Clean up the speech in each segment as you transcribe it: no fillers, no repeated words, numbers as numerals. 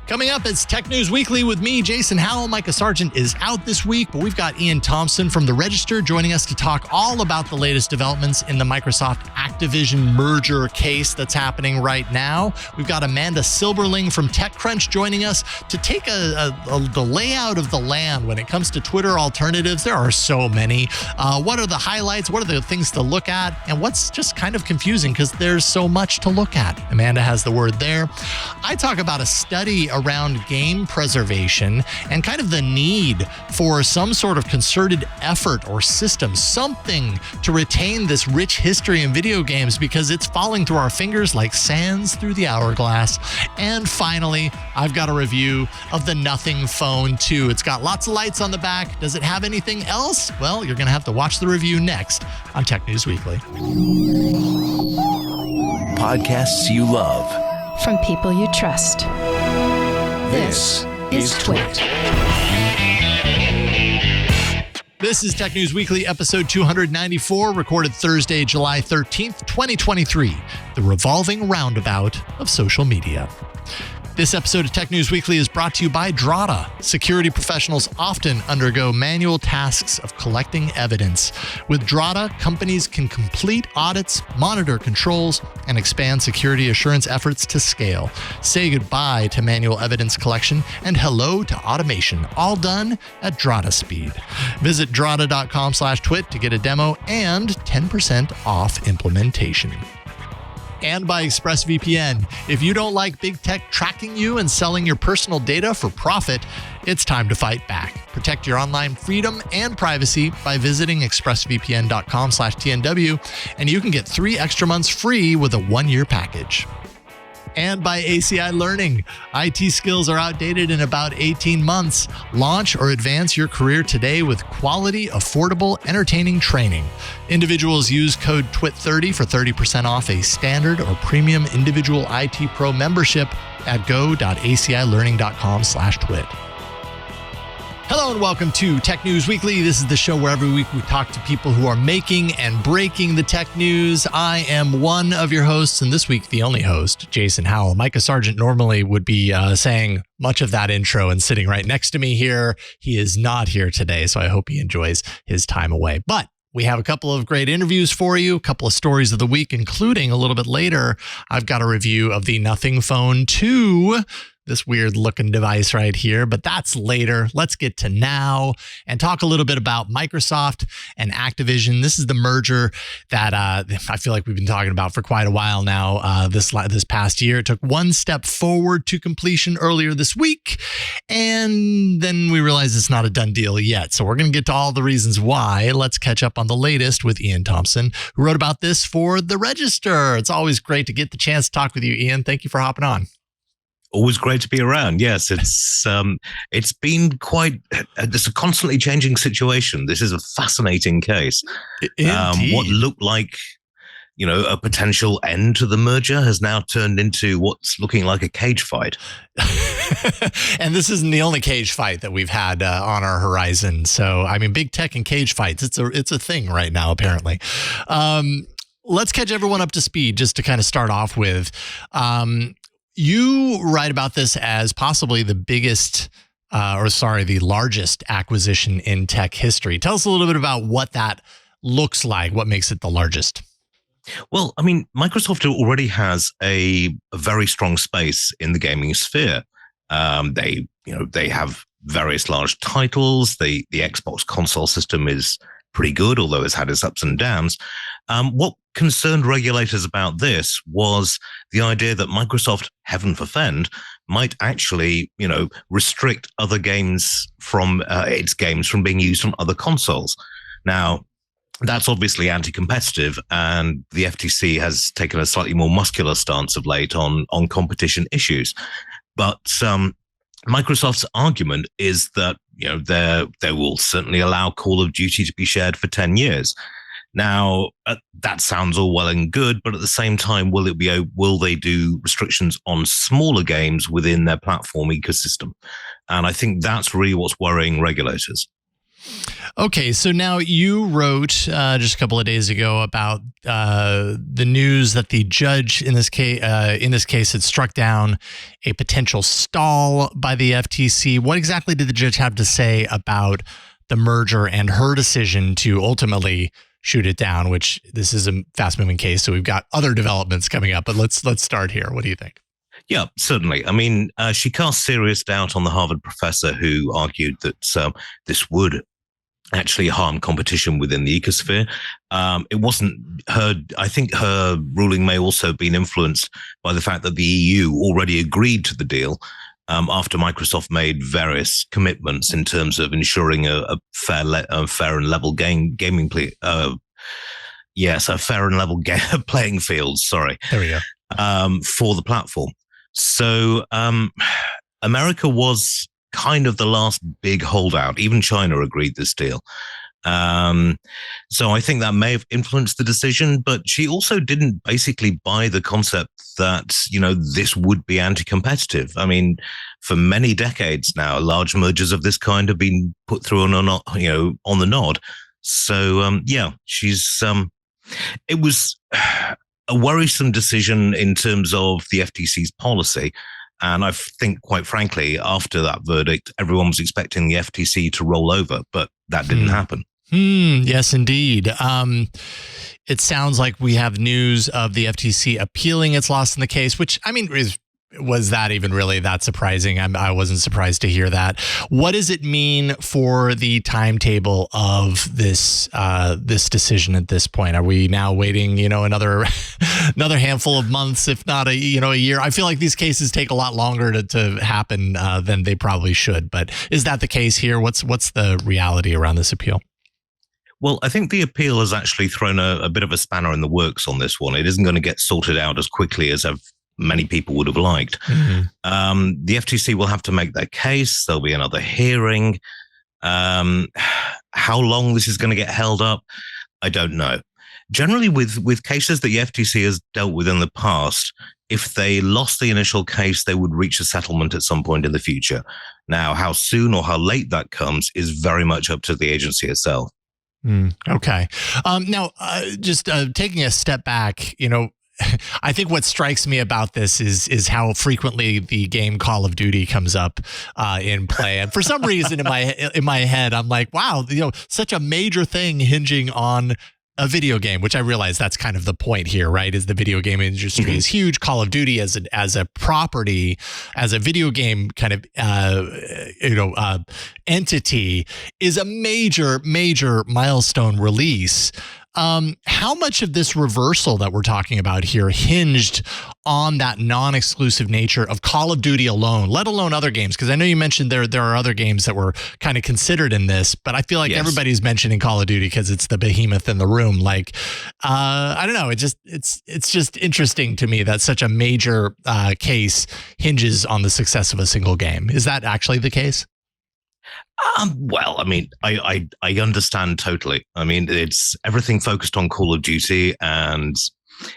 Coming up, it's Tech News Weekly with me, Jason Howell. Micah Sargent is out this week, but we've got Iain Thomson from The Register joining us to talk all about the latest developments in the Microsoft Activision merger case that's happening right now. We've got Amanda Silberling from TechCrunch joining us to take the layout of the land when it comes to Twitter alternatives. There are so many. What are the highlights? What are the things to look at? And what's just kind of confusing because there's so much to look at. Amanda has the word there. I talk about a study around game preservation and kind of the need for some sort of concerted effort or system, something to retain this rich history in video games because it's falling through our fingers like sands through the hourglass. And finally, I've got a review of the Nothing Phone 2. It's got lots of lights on the back. Does it have anything else? Well, you're going to have to watch the review next on Tech News Weekly. Podcasts you love. From people you trust. This is TWiT. This is Tech News Weekly, episode 294, recorded Thursday, July 13th, 2023, the revolving roundabout of social media. This episode of Tech News Weekly is brought to you by Drata. Security professionals often undergo manual tasks of collecting evidence. With Drata, companies can complete audits, monitor controls, and expand security assurance efforts to scale. Say goodbye to manual evidence collection and hello to automation, all done at Drata speed. Visit drata.com/twit to get a demo and 10% off implementation. And by ExpressVPN. If you don't like big tech tracking you and selling your personal data for profit, it's time to fight back. Protect your online freedom and privacy by visiting expressvpn.com/TNW, and you can get 3 extra months free with a 1-year package. And by ACI Learning. IT skills are outdated in about 18 months. Launch or advance your career today with quality, affordable, entertaining training. Individuals use code TWIT30 for 30% off a standard or premium individual IT Pro membership at go.acilearning.com/twit. Hello and welcome to Tech News Weekly. This is the show where every week we talk to people who are making and breaking the tech news. I am one of your hosts, and this week the only host, Jason Howell. Micah Sargent normally would be saying much of that intro and sitting right next to me here. He is not here today, so I hope he enjoys his time away. But we have a couple of great interviews for you, a couple of stories of the week, including a little bit later, I've got a review of the Nothing Phone 2. This weird looking device right here, but that's later. Let's get to now and talk a little bit about Microsoft and Activision. This is the merger that I feel like we've been talking about for quite a while now. This past year, it took one step forward to completion earlier this week, and then we realized it's not a done deal yet. So we're going to get to all the reasons why. Let's catch up on the latest with Iain Thomson, who wrote about this for The Register. It's always great to get the chance to talk with you, Iain. Thank you for hopping on. Always great to be around. Yes, it's been quite. It's a constantly changing situation. This is a fascinating case. What looked like, a potential end to the merger has now turned into what's looking like a cage fight. And this isn't the only cage fight that we've had on our horizon. So, I mean, big tech and cage fights. It's a thing right now, apparently. Let's catch everyone up to speed just to kind of start off with. You write about this as possibly the biggest, the largest acquisition in tech history. Tell us a little bit about what that looks like. What makes it the largest? Well, I mean, Microsoft already has a very strong space in the gaming sphere. They have various large titles. The Xbox console system is pretty good, although it's had its ups and downs. What concerned regulators about this was the idea that Microsoft, heaven forfend, might actually, restrict other games from its games from being used on other consoles. Now, that's obviously anti-competitive, and the FTC has taken a slightly more muscular stance of late on competition issues. But Microsoft's argument is that they will certainly allow Call of Duty to be shared for 10 years. Now, that sounds all well and good, but at the same time, will they do restrictions on smaller games within their platform ecosystem? And I think that's really what's worrying regulators. Okay, so now you wrote just a couple of days ago about the news that the judge in this case had struck down a potential stall by the FTC. What exactly did the judge have to say about the merger and her decision to ultimately shoot it down? Which this is a fast-moving case, so we've got other developments coming up. But let's start here. What do you think? Yeah, certainly. I mean, she cast serious doubt on the Harvard professor who argued that this would actually harm competition within the ecosphere. It wasn't her. I think her ruling may also have been influenced by the fact that the EU already agreed to the deal after Microsoft made various commitments in terms of ensuring a fair and level gaming play. Yes, a fair and level playing field. Sorry. There we go. For the platform. So America was kind of the last big holdout. Even China agreed this deal. So I think that may have influenced the decision, but she also didn't basically buy the concept that, this would be anti-competitive. I mean, for many decades now, large mergers of this kind have been put through on the nod. So, it was a worrisome decision in terms of the FTC's policy. And I think, quite frankly, after that verdict, everyone was expecting the FTC to roll over, but that didn't happen. Yes, indeed. It sounds like we have news of the FTC appealing its loss in the case, which, I mean, was that even really that surprising? I wasn't surprised to hear that. What does it mean for the timetable of this decision at this point? Are we now waiting, another handful of months, if not a year? I feel like these cases take a lot longer to happen than they probably should. But is that the case here? What's the reality around this appeal? Well, I think the appeal has actually thrown a bit of a spanner in the works on this one. It isn't going to get sorted out as quickly as many people would have liked. Mm-hmm. The FTC will have to make their case. There'll be another hearing. How long this is going to get held up, I don't know. Generally, with cases that the FTC has dealt with in the past, if they lost the initial case, they would reach a settlement at some point in the future. Now, how soon or how late that comes is very much up to the agency itself. Okay. Now, just taking a step back, I think what strikes me about this is how frequently the game Call of Duty comes up in play, and for some reason in my head, I'm like, wow, such a major thing hinging on a video game, which I realize that's kind of the point here, right? Is the video game industry is huge. Call of Duty as a property, as a video game kind of entity, is a major milestone release. How much of this reversal that we're talking about here hinged on that non-exclusive nature of Call of Duty alone, let alone other games? Because I know you mentioned there are other games that were kind of considered in this, but I feel like everybody's mentioning Call of Duty because it's the behemoth in the room. Like, I don't know. It's just interesting to me that such a major case hinges on the success of a single game. Is that actually the case? Well, I mean, I understand totally. I mean, it's everything focused on Call of Duty, and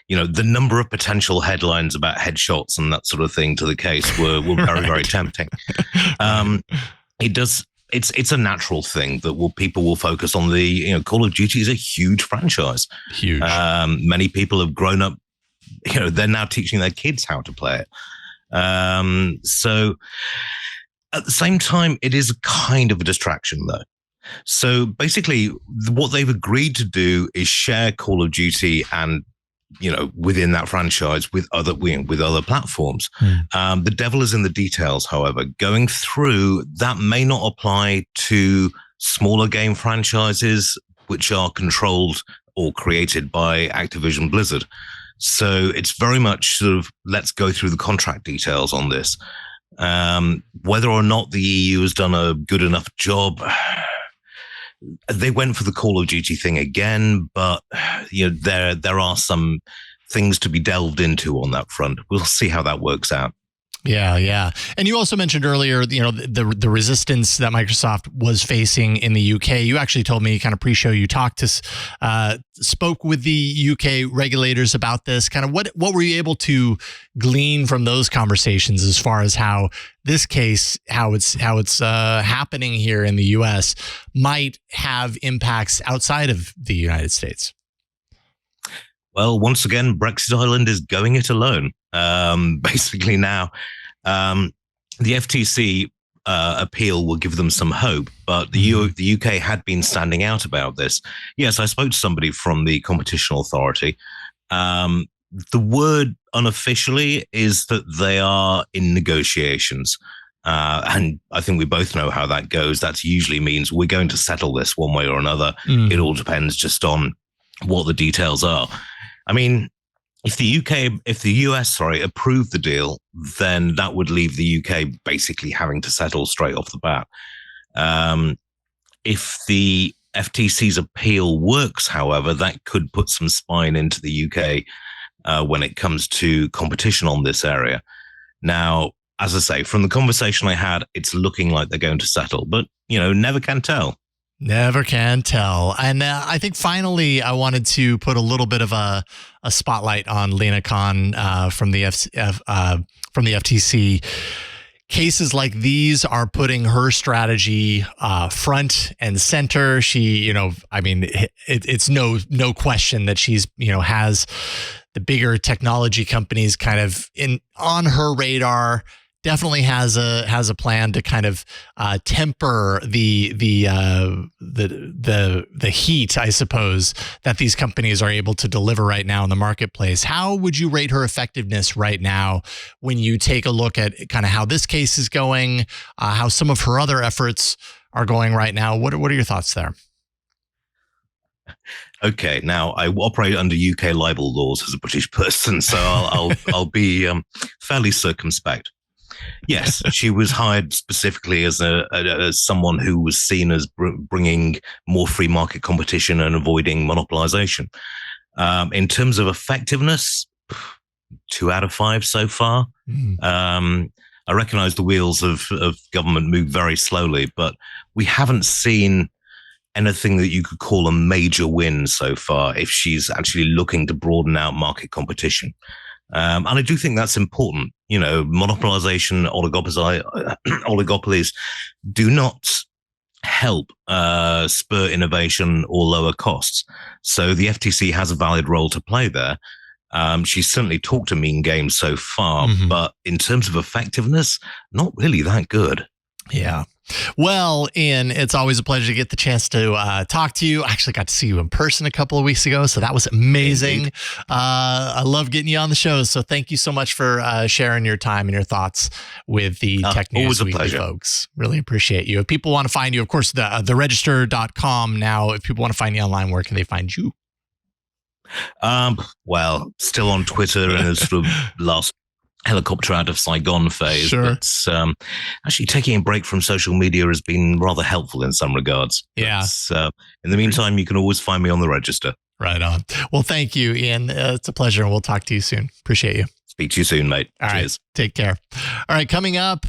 the number of potential headlines about headshots and that sort of thing to the case were very, very tempting. It's a natural thing that people will focus on the Call of Duty is a huge franchise. Huge. Many people have grown up. They're now teaching their kids how to play it. So. At the same time, it is kind of a distraction, though. So basically, what they've agreed to do is share Call of Duty and, within that franchise with other platforms. The devil is in the details, however. Going through, that may not apply to smaller game franchises, which are controlled or created by Activision Blizzard. So it's very much sort of, let's go through the contract details on this. Whether or not the EU has done a good enough job, they went for the Call of Duty thing again, but there are some things to be delved into on that front. We'll see how that works out. Yeah. And you also mentioned earlier, the resistance that Microsoft was facing in the UK. You actually told me kind of pre-show you spoke with the UK regulators about this. Kind of what were you able to glean from those conversations as far as how this case, how it's happening here in the US might have impacts outside of the United States? Well, once again, Brexit Island is going it alone. Basically now, the FTC appeal will give them some hope, but the UK had been standing out about this. Yes, I spoke to somebody from the Competition Authority. The word unofficially is that they are in negotiations. And I think we both know how that goes. That usually means we're going to settle this one way or another. It all depends just on what the details are. I mean, if the US approved the deal, then that would leave the UK basically having to settle straight off the bat. If the FTC's appeal works, however, that could put some spine into the UK when it comes to competition on this area. Now, as I say, from the conversation I had, it's looking like they're going to settle, but never can tell. Never can tell. And I think finally, I wanted to put a little bit of a spotlight on Lena Khan from the FTC. Cases like these are putting her strategy front and center. She, it's no question that she's, has the bigger technology companies kind of on her radar. Definitely has a plan to kind of temper the heat, I suppose, that these companies are able to deliver right now in the marketplace. How would you rate her effectiveness right now when you take a look at kind of how this case is going, how some of her other efforts are going right now? What are your thoughts there? Okay, now I operate under UK libel laws as a British person, so I'll be fairly circumspect. Yes, she was hired specifically as someone who was seen as bringing more free market competition and avoiding monopolization. In terms of effectiveness, 2 out of 5 so far. I recognize the wheels of government move very slowly, but we haven't seen anything that you could call a major win so far if she's actually looking to broaden out market competition. And I do think that's important. Monopolization, oligopolies do not help spur innovation or lower costs. So the FTC has a valid role to play there. She's certainly talked a mean game so far, but in terms of effectiveness, not really that good. Yeah. Well, Iain, it's always a pleasure to get the chance to talk to you. I actually got to see you in person a couple of weeks ago, so that was amazing. I love getting you on the show, so thank you so much for sharing your time and your thoughts with the Tech News Weekly folks. Really appreciate you. If people want to find you, of course, theregister.com now. If people want to find you online, where can they find you? Well, still on Twitter and a sort of last helicopter out of Saigon phase. Sure. But actually taking a break from social media has been rather helpful in some regards. Yeah. In the meantime, you can always find me on the register. Right on. Well, thank you, Iain. It's a pleasure. We'll talk to you soon. Appreciate you. Speak to you soon, mate. All Cheers. Right. Take care. All right. Coming up,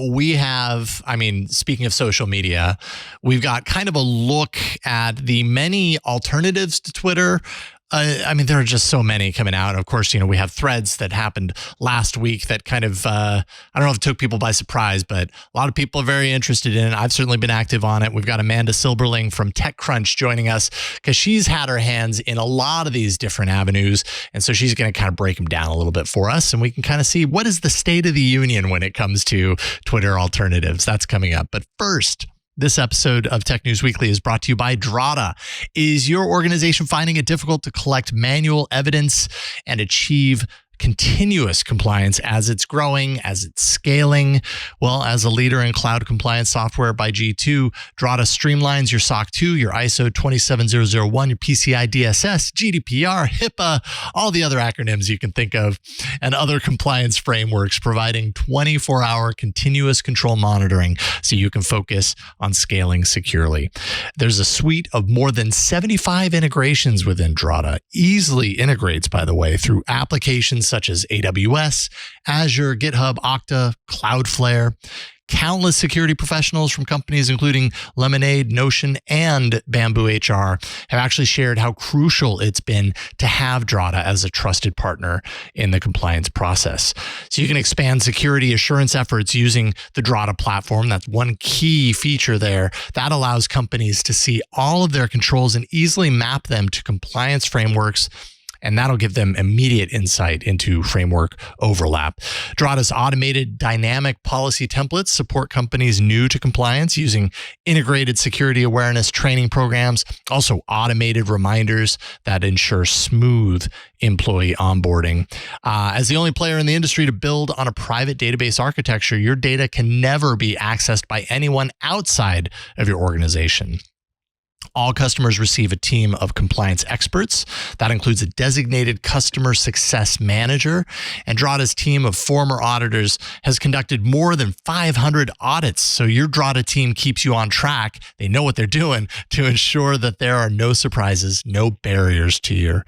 we have, speaking of social media, we've got kind of a look at the many alternatives to Twitter. There are just so many coming out. Of course, we have Threads that happened last week that kind of, I don't know if it took people by surprise, but a lot of people are very interested in it. I've certainly been active on it. We've got Amanda Silberling from TechCrunch joining us because she's had her hands in a lot of these different avenues. And so she's going to kind of break them down a little bit for us. And we can kind of see what is the state of the union when it comes to Twitter alternatives. That's coming up. But first, this episode of Tech News Weekly is brought to you by Drata. Is your organization finding it difficult to collect manual evidence and achieve continuous compliance as it's growing, as it's scaling? Well, as a leader in cloud compliance software by G2, Drata streamlines your SOC 2, your ISO 27001, your PCI DSS, GDPR, HIPAA, all the other acronyms you can think of, and other compliance frameworks, providing 24-hour continuous control monitoring so you can focus on scaling securely. There's a suite of more than 75 integrations within Drata. Easily integrates, by the way, through applications such as AWS, Azure, GitHub, Okta, Cloudflare. Countless security professionals from companies including Lemonade, Notion, and Bamboo HR have actually shared how crucial it's been to have Drata as a trusted partner in the compliance process. So you can expand security assurance efforts using the Drata platform. That's one key feature there. That allows companies to see all of their controls and easily map them to compliance frameworks, and that'll give them immediate insight into framework overlap. Drata's automated dynamic policy templates support companies new to compliance using integrated security awareness training programs, also automated reminders that ensure smooth employee onboarding. As the only player in the industry to build on a private database architecture, your data can never be accessed by anyone outside of your organization. All customers receive a team of compliance experts. That includes a designated customer success manager. And Drata's team of former auditors has conducted more than 500 audits. So your Drata team keeps you on track. They know what they're doing to ensure that there are no surprises, no barriers to your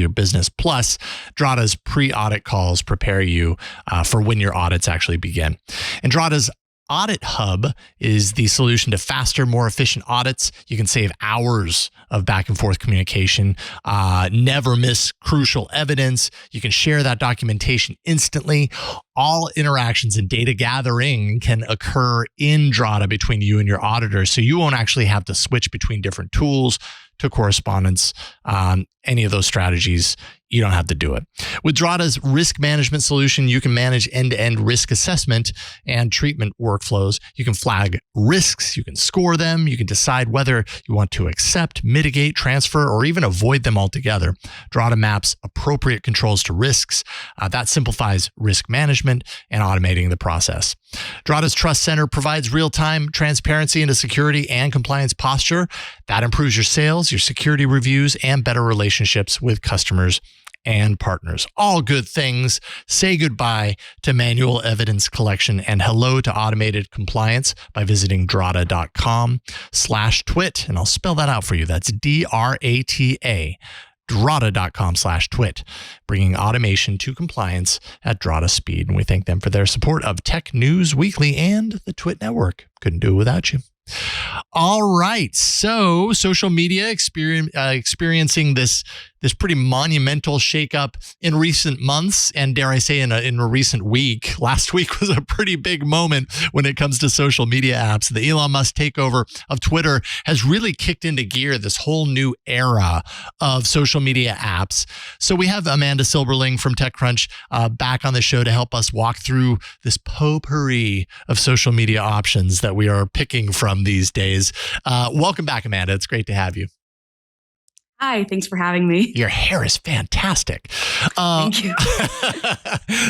business. Plus, Drata's pre-audit calls prepare you for when your audits actually begin. And Drata's Audit Hub is the solution to faster, more efficient audits. You can save hours of back and forth communication, never miss crucial evidence. You can share that documentation instantly. All interactions and data gathering can occur in Drata between you and your auditor, so you won't actually have to switch between different tools to correspondence. Any of those strategies, you don't have to do it. With Drata's risk management solution, you can manage end-to-end risk assessment and treatment workflows. You can flag risks, you can score them, you can decide whether you want to accept, mitigate, transfer, or even avoid them altogether. Drata maps appropriate controls to risks. That simplifies risk management and automating the process. Drata's Trust Center provides real-time transparency into security and compliance posture. That improves your sales, your security reviews, and better relationships with customers and partners. All good things. Say goodbye to manual evidence collection and hello to automated compliance by visiting drata.com/twit. And I'll spell that out for you. That's DRATA. Drata.com/twit, bringing automation to compliance at Drata speed. And we thank them for their support of Tech News Weekly and the TWiT network. Couldn't do it without you. All right. So social media experiencing this pretty monumental shakeup in recent months, and dare I say in a recent week. Last week was a pretty big moment when it comes to social media apps. The Elon Musk takeover of Twitter has really kicked into gear this whole new era of social media apps. So we have Amanda Silberling from TechCrunch back on the show to help us walk through this potpourri of social media options that we are picking from these days. Welcome back, Amanda. It's great to have you. Hi, thanks for having me. Your hair is fantastic. Thank you.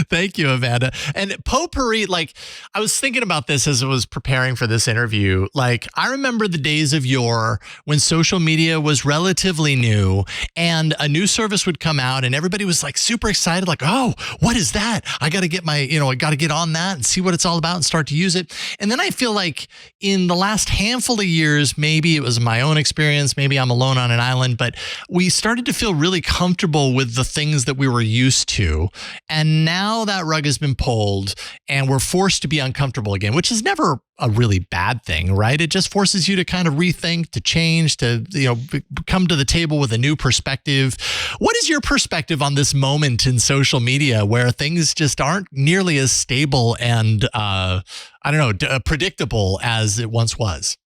Thank you, Amanda. And potpourri, like, I was thinking about this as I was preparing for this interview. Like, I remember the days of yore when social media was relatively new and a new service would come out and everybody was like super excited, like, oh, what is that? I got to get I got to get on that and see what it's all about and start to use it. And then I feel like in the last handful of years, maybe it was my own experience, maybe I'm alone on an island, but we started to feel really comfortable with the things that we were used to. And now that rug has been pulled and we're forced to be uncomfortable again, which is never a really bad thing, right? It just forces you to kind of rethink, to change, to, come to the table with a new perspective. What is your perspective on this moment in social media where things just aren't nearly as stable and, predictable as it once was?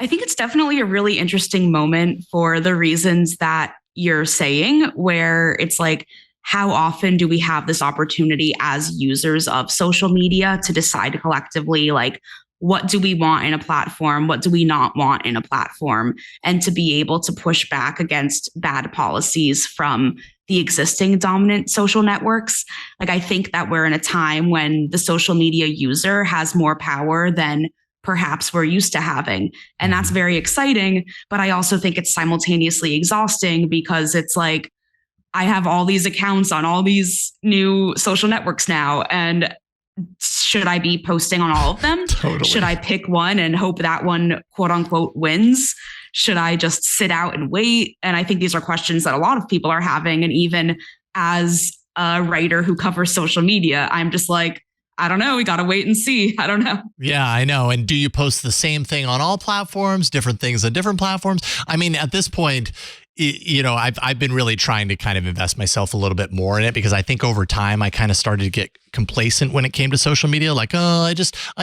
I think it's definitely a really interesting moment for the reasons that you're saying, where it's like, how often do we have this opportunity as users of social media to decide collectively, like, what do we want in a platform? What do we not want in a platform? And to be able to push back against bad policies from the existing dominant social networks. Like, I think that we're in a time when the social media user has more power than perhaps we're used to having. And that's very exciting. But I also think it's simultaneously exhausting because it's like, I have all these accounts on all these new social networks now. And should I be posting on all of them? Totally. Should I pick one and hope that one, quote unquote, wins? Should I just sit out and wait? And I think these are questions that a lot of people are having. And even as a writer who covers social media, I'm just like, I don't know. We got to wait and see. I don't know. Yeah, I know. And do you post the same thing on all platforms, different things on different platforms? I mean, at this point, I've been really trying to kind of invest myself a little bit more in it, because I think over time I kind of started to get complacent when it came to social media. Like, I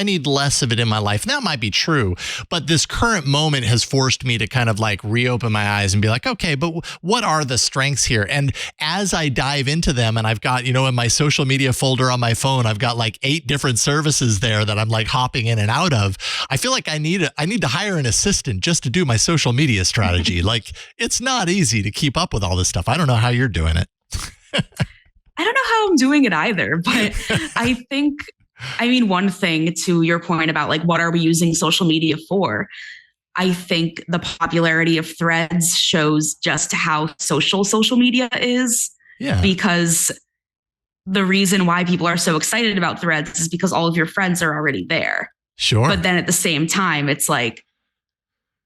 need less of it in my life. And that might be true, but this current moment has forced me to kind of like reopen my eyes and be like, okay, but what are the strengths here? And as I dive into them, and I've got, in my social media folder on my phone, I've got like 8 different services there that I'm like hopping in and out of. I feel like I need to hire an assistant just to do my social media strategy. Like, it's not easy to keep up with all this stuff. I don't know how you're doing it. I don't know how I'm doing it either, but I think, one thing to your point about like, what are we using social media for? I think the popularity of Threads shows just how social media is. Yeah. Because the reason why people are so excited about Threads is because all of your friends are already there. Sure. But then at the same time, it's like,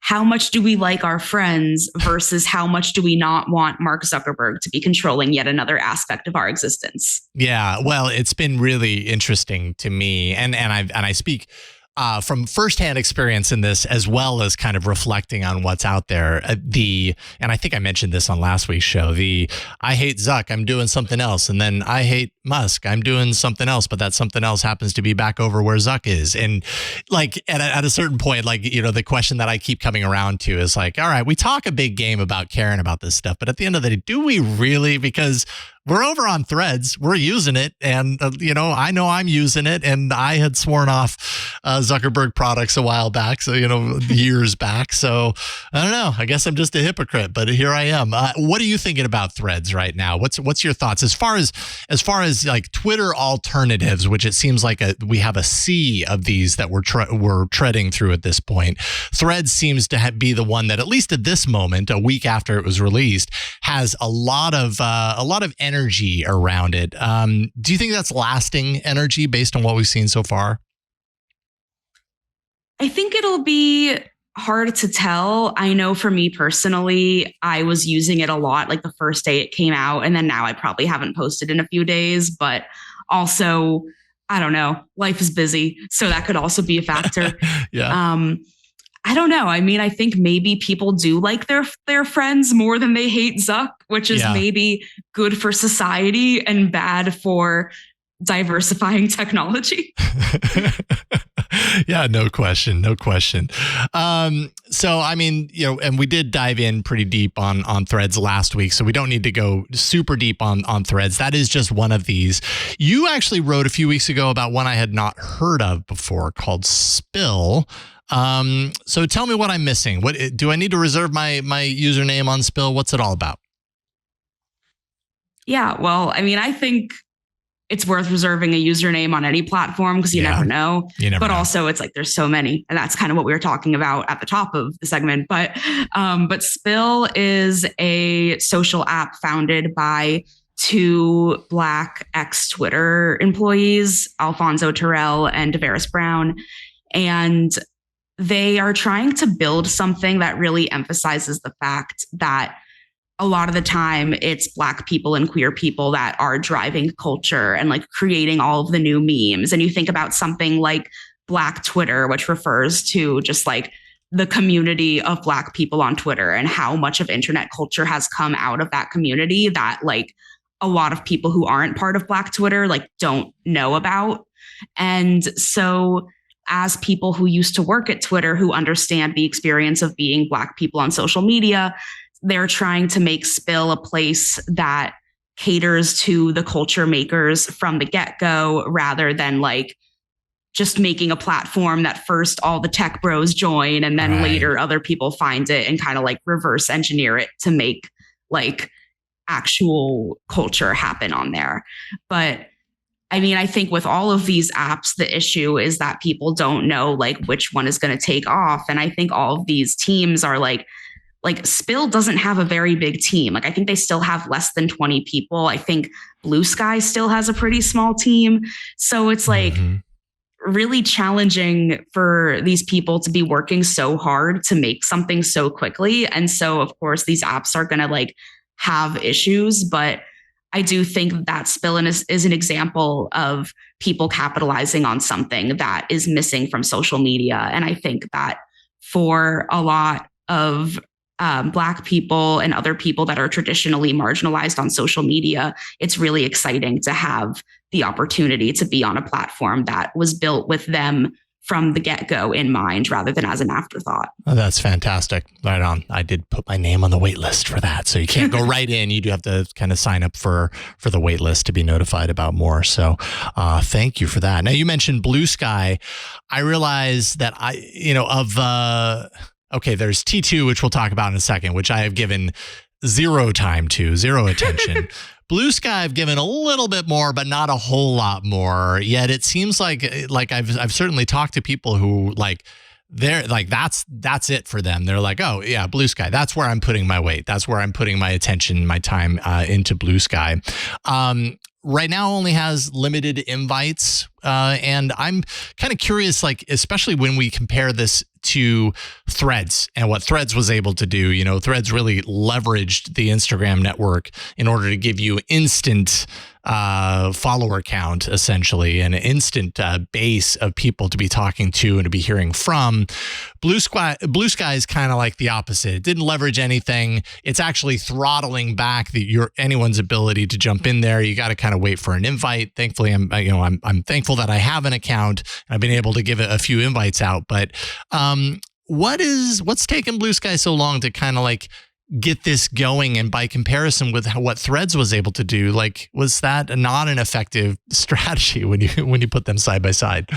how much do we like our friends versus how much do we not want Mark Zuckerberg to be controlling yet another aspect of our existence? Yeah, well, it's been really interesting to me, and I speak from firsthand experience in this, as well as kind of reflecting on what's out there. And I think I mentioned this on last week's show, I hate Zuck, I'm doing something else. And then I hate Musk, I'm doing something else, but that something else happens to be back over where Zuck is. And like at a certain point, like, the question that I keep coming around to is like, all right, we talk a big game about caring about this stuff, but at the end of the day, do we really? Because we're over on Threads, we're using it, and I know I'm using it, and I had sworn off Zuckerberg products a while back, so years back. So I don't know. I guess I'm just a hypocrite, but here I am. What are you thinking about Threads right now? What's your thoughts as far as like Twitter alternatives, which it seems like we have a sea of these that we're treading through at this point. Threads seems to be the one that, at least at this moment, a week after it was released, has a lot of energy around it. Do you think that's lasting energy based on what we've seen so far? I think it'll be hard to tell. I know for me personally, I was using it a lot like the first day it came out, and then now I probably haven't posted in a few days, but also, I don't know, life is busy. So that could also be a factor. Yeah. I don't know. I think maybe people do like their friends more than they hate Zuck, which is maybe good for society and bad for diversifying technology. Yeah, no question. So, and we did dive in pretty deep on Threads last week, so we don't need to go super deep on Threads. That is just one of these. You actually wrote a few weeks ago about one I had not heard of before called Spill. So tell me what I'm missing. What do I need to reserve my username on Spill? What's it all about? Yeah, well, I think it's worth reserving a username on any platform because you never know. But also it's like there's so many, and that's kind of what we were talking about at the top of the segment. But Spill is a social app founded by 2 Black ex-Twitter employees, Alfonso Terrell and Davaris Brown. And they are trying to build something that really emphasizes the fact that a lot of the time it's Black people and queer people that are driving culture and like creating all of the new memes. And you think about something like Black Twitter, which refers to just like the community of Black people on Twitter and how much of internet culture has come out of that community that like a lot of people who aren't part of Black Twitter like don't know about. And so as people who used to work at Twitter, who understand the experience of being Black people on social media, they're trying to make Spill a place that caters to the culture makers from the get-go, rather than like just making a platform that first all the tech bros join and then later other people find it and kind of like reverse engineer it to make like actual culture happen on there. But I think with all of these apps, the issue is that people don't know like which one is going to take off. And I think all of these teams are like Spill doesn't have a very big team. Like I think they still have less than 20 people. I think Blue Sky still has a pretty small team. So it's like really challenging for these people to be working so hard to make something so quickly. And so of course these apps are going to like have issues, but I do think that Spillin is an example of people capitalizing on something that is missing from social media. And I think that for a lot of Black people and other people that are traditionally marginalized on social media, it's really exciting to have the opportunity to be on a platform that was built with them from the get-go in mind rather than as an afterthought. Oh, that's fantastic. Right on. I did put my name on the wait list for that. So you can't go right in. You do have to kind of sign up for the wait list to be notified about more. So thank you for that. Now, you mentioned Blue Sky. I realize that there's T2, which we'll talk about in a second, which I have given zero attention. Blue Sky I've given a little bit more, but not a whole lot more. Yet it seems like I've certainly talked to people who they're like that's it for them. They're like, oh yeah, Blue Sky. That's where I'm putting my weight. That's where I'm putting my attention, my time into Blue Sky. Right now only has limited invites. And I'm kind of curious, especially when we compare this to Threads and what Threads was able to do. Threads really leveraged the Instagram network in order to give you instant follower count, essentially, and an instant base of people to be talking to and to be hearing from. Blue Sky is kind of like the opposite. It didn't leverage anything. It's actually throttling back anyone's ability to jump in there. You got to kind of wait for an invite. Thankfully, I'm thankful that I have an account and I've been able to give it a few invites out. But what's taken Blue Sky so long to kind of get this going? And by comparison with what Threads was able to do, was that not an effective strategy when you put them side by side?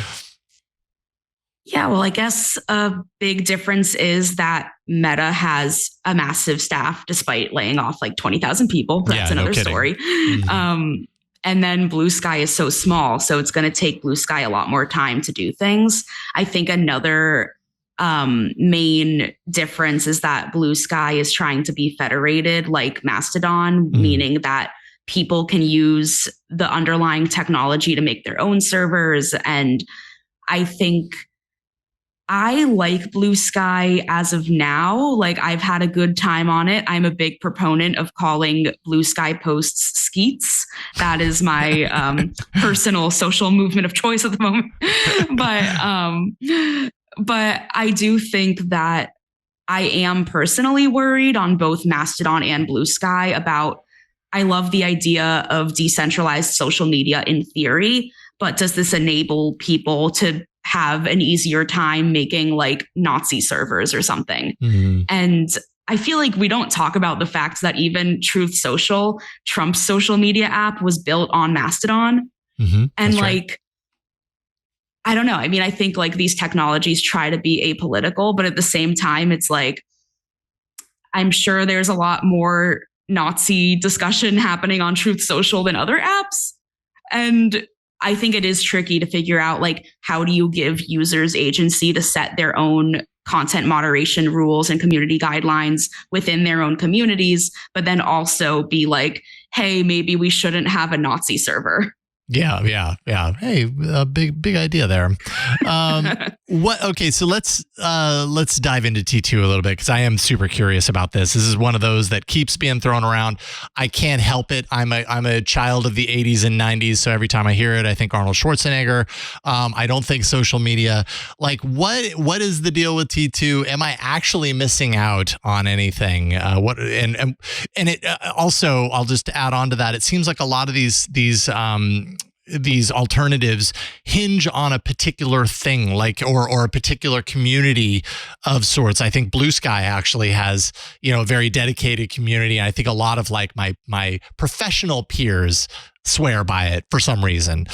Yeah, well, I guess a big difference is that Meta has a massive staff despite laying off 20,000 people. That's another story. Mm-hmm. And then Blue Sky is so small, so it's going to take Blue Sky a lot more time to do things. I think another main difference is that Blue Sky is trying to be federated like Mastodon, meaning that people can use the underlying technology to make their own servers. And I think I like Blue Sky as of now. I've had a good time on it. I'm a big proponent of calling Blue Sky posts skeets. That is my personal social movement of choice at the moment. But I do think that I am personally worried on both Mastodon and Blue Sky about, I love the idea of decentralized social media in theory, but does this enable people to have an easier time making Nazi servers or something? Mm-hmm. And I feel like we don't talk about the fact that even Truth Social, Trump's social media app, was built on Mastodon. Mm-hmm. And right. I don't know. I mean, I think these technologies try to be apolitical, but at the same time, it's I'm sure there's a lot more Nazi discussion happening on Truth Social than other apps. And I think it is tricky to figure out how do you give users agency to set their own content moderation rules and community guidelines within their own communities, but then also be hey, maybe we shouldn't have a Nazi server. Yeah. Hey, big idea there. Okay, so let's dive into T2 a little bit, because I am super curious about this. This is one of those that keeps being thrown around. I can't help it. I'm a child of the 80s and 90s, so every time I hear it, I think Arnold Schwarzenegger. I don't think social media. What is the deal with T2? Am I actually missing out on anything? And it also, I'll just add on to that. It seems like a lot of these alternatives hinge on a particular thing, or a particular community of sorts. I think Blue Sky actually has, a very dedicated community. And I think a lot of my professional peers swear by it for some reason,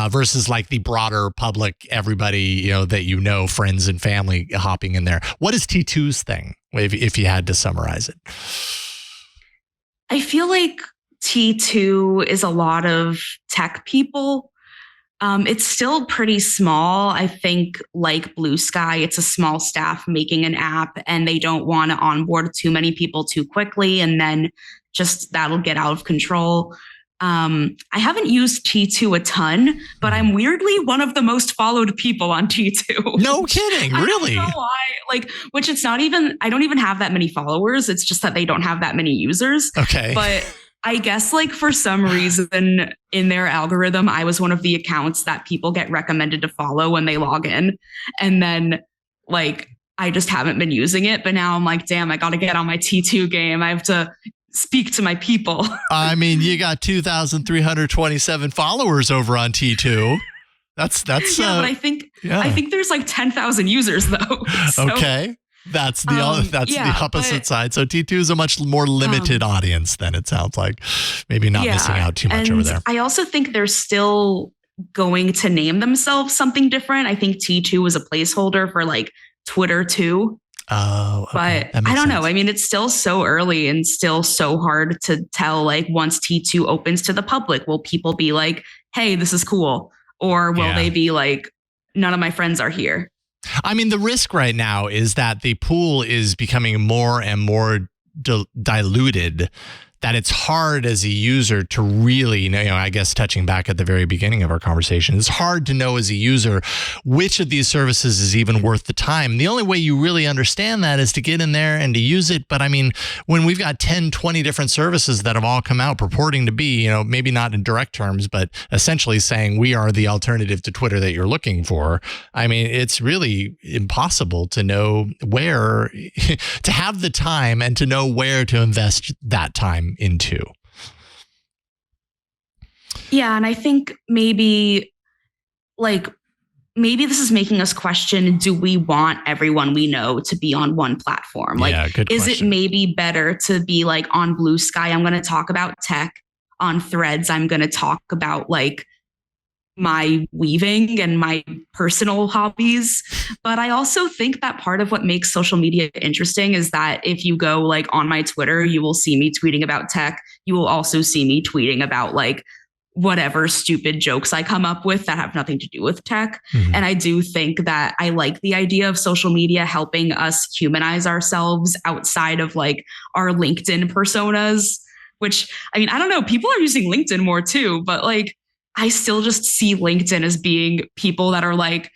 versus the broader public, everybody, that friends and family hopping in there. What is T2's thing, if you had to summarize it? I feel like T2 is a lot of tech people. It's still pretty small. I think Blue Sky, it's a small staff making an app, and they don't want to onboard too many people too quickly, and then just that'll get out of control. I haven't used T2 a ton, but I'm weirdly one of the most followed people on T2. No kidding, really? I don't know why. I don't even have that many followers. It's just that they don't have that many users. Okay. But I guess like for some reason in their algorithm, I was one of the accounts that people get recommended to follow when they log in. And then like, I just haven't been using it. But now I'm like, damn, I got to get on my T2 game. I have to speak to my people. I mean, you got 2,327 followers over on T2. That's yeah, but I think there's like 10,000 users though. So, okay. That's the opposite side. So T2 is a much more limited audience than it sounds like. Maybe not missing out too much over there. I also think they're still going to name themselves something different. I think T2 was a placeholder for like Twitter too. Oh, okay. But I don't know. I mean, it's still so early and still so hard to tell, like, once T2 opens to the public, will people be like, hey, this is cool? Or will they be like, none of my friends are here? I mean, the risk right now is that the pool is becoming more and more diluted, that it's hard as a user to really know, I guess touching back at the very beginning of our conversation, it's hard to know as a user which of these services is even worth the time. The only way you really understand that is to get in there and to use it. But I mean, when we've got 10, 20 different services that have all come out purporting to be, maybe not in direct terms, but essentially saying we are the alternative to Twitter that you're looking for. I mean, it's really impossible to know where to have the time and to know where to invest that time into. Yeah, and I think maybe this is making us question, do we want everyone we know to be on one platform? Like, good is question. it maybe better to be like on Blue Sky, I'm going to talk about tech, on Threads, I'm going to talk about like my weaving and my personal hobbies. But I also think that part of what makes social media interesting is that if you go like on my Twitter, you will see me tweeting about tech. You will also see me tweeting about like whatever stupid jokes I come up with that have nothing to do with tech. Mm-hmm. And I do think that I like the idea of social media helping us humanize ourselves outside of like our LinkedIn personas, which, I mean, I don't know, people are using LinkedIn more too, but like, I still just see LinkedIn as being people that are like,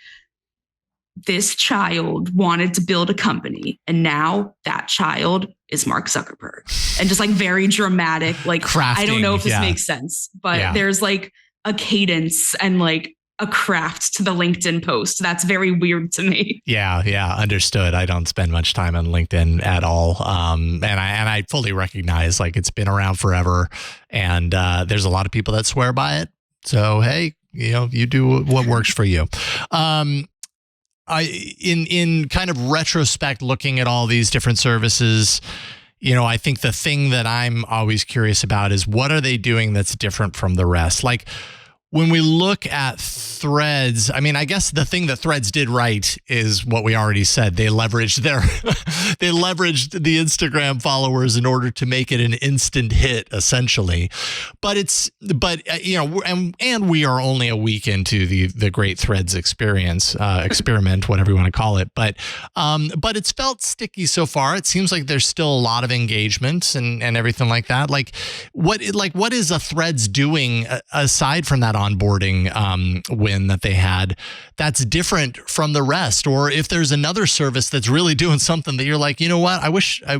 this child wanted to build a company and now that child is Mark Zuckerberg, and just like very dramatic, like crafting, I don't know if this makes sense, but there's like a cadence and like a craft to the LinkedIn post. That's very weird to me. Yeah. Understood. I don't spend much time on LinkedIn at all. And I fully recognize like it's been around forever and there's a lot of people that swear by it. So, hey, you do what works for you. In kind of retrospect, looking at all these different services, I think the thing that I'm always curious about is what are they doing that's different from the rest? Like when we look at Threads, I mean, I guess the thing that Threads did right is what we already said. They leveraged the Instagram followers in order to make it an instant hit, essentially. But we are only a week into the great Threads experiment, whatever you want to call it. But it's felt sticky so far. It seems like there's still a lot of engagement and everything like that. What is a Threads doing aside from that onboarding win that they had that's different from the rest? Or if there's another service that's really doing something that you're like, you know what,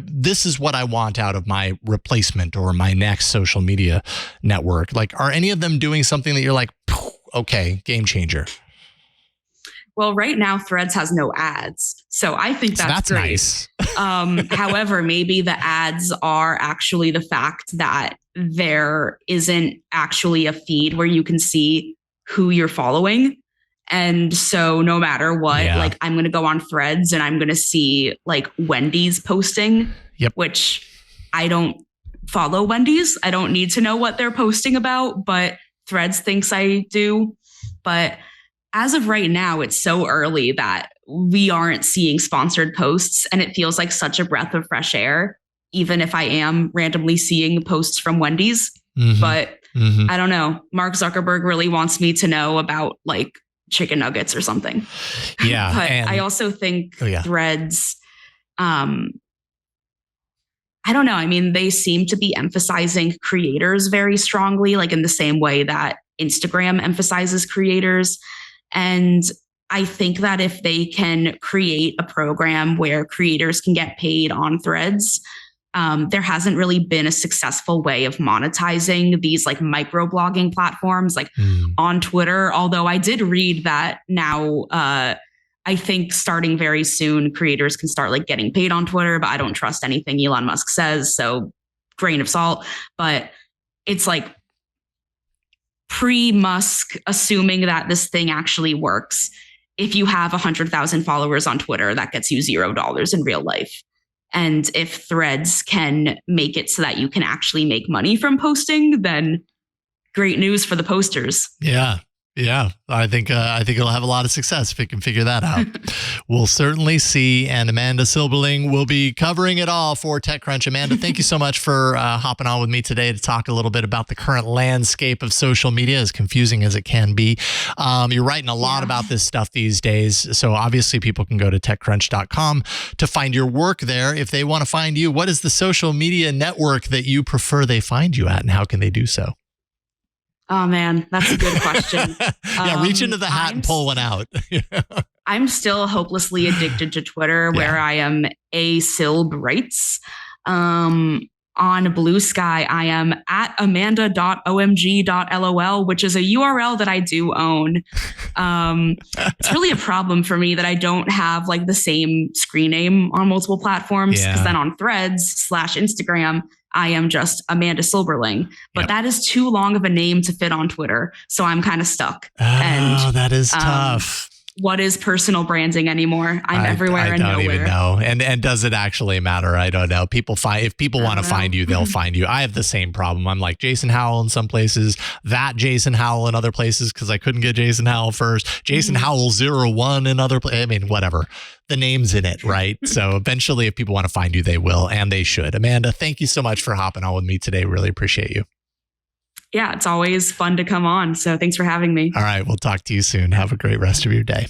this is what I want out of my replacement or my next social media network. Like, are any of them doing something that you're like, okay, game changer? Well, right now Threads has no ads, so I think that's great. Nice. However, maybe the ads are actually the fact that there isn't actually a feed where you can see who you're following. And so no matter what, like I'm going to go on Threads and I'm going to see like Wendy's posting, which I don't follow Wendy's. I don't need to know what they're posting about, but Threads thinks I do. But as of right now, it's so early that we aren't seeing sponsored posts, and it feels like such a breath of fresh air, even if I am randomly seeing posts from Wendy's. Mm-hmm. But I don't know. Mark Zuckerberg really wants me to know about like chicken nuggets or something. Yeah. But I also think Threads, I don't know. I mean, they seem to be emphasizing creators very strongly, like in the same way that Instagram emphasizes creators. And I think that if they can create a program where creators can get paid on Threads, there hasn't really been a successful way of monetizing these like microblogging platforms like on Twitter. Although I did read that now, I think starting very soon, creators can start like getting paid on Twitter, but I don't trust anything Elon Musk says. So grain of salt, but it's like pre-Musk assuming that this thing actually works. If you have 100,000 followers on Twitter, that gets you $0 in real life. And if Threads can make it so that you can actually make money from posting, then great news for the posters. Yeah. Yeah, I think it'll have a lot of success if it can figure that out. We'll certainly see. And Amanda Silberling will be covering it all for TechCrunch. Amanda, thank you so much for hopping on with me today to talk a little bit about the current landscape of social media, as confusing as it can be. You're writing a lot about this stuff these days. So obviously people can go to TechCrunch.com to find your work there. If they want to find you, what is the social media network that you prefer they find you at, and how can they do so? Oh, man, that's a good question. Reach into the hat and pull one out. I'm still hopelessly addicted to Twitter, where I am @silbrights. On Blue Sky, I am @amanda.omg.lol, which is a URL that I do own. It's really a problem for me that I don't have like the same screen name on multiple platforms, because then on Threads /Instagram, I am just Amanda Silberling, but that is too long of a name to fit on Twitter. So I'm kind of stuck. That is tough. What is personal branding anymore? I'm everywhere and nowhere. I don't even know. And does it actually matter? I don't know. If people want to find you, they'll find you. I have the same problem. I'm like Jason Howell in some places, that Jason Howell in other places, because I couldn't get Jason Howell first. Jason Howell 01 in other places. I mean, whatever. The name's in it, right? So eventually, if people want to find you, they will, and they should. Amanda, thank you so much for hopping on with me today. Really appreciate you. Yeah, it's always fun to come on. So thanks for having me. All right. We'll talk to you soon. Have a great rest of your day.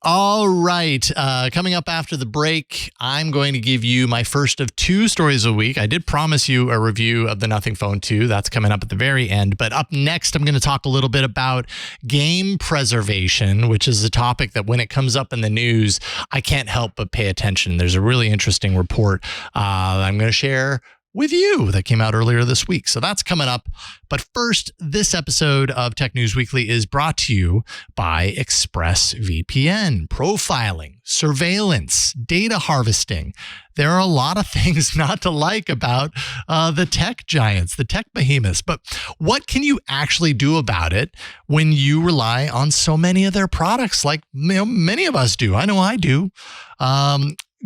All right. Coming up after the break, I'm going to give you my first of 2 stories a week. I did promise you a review of the Nothing Phone 2. That's coming up at the very end. But up next, I'm going to talk a little bit about game preservation, which is a topic that when it comes up in the news, I can't help but pay attention. There's a really interesting report I'm going to share with you that came out earlier this week. So that's coming up. But first, this episode of Tech News Weekly is brought to you by ExpressVPN. Profiling, surveillance, data harvesting. There are a lot of things not to like about the tech giants, the tech behemoths. But what can you actually do about it when you rely on so many of their products, like many of us do? I know I do.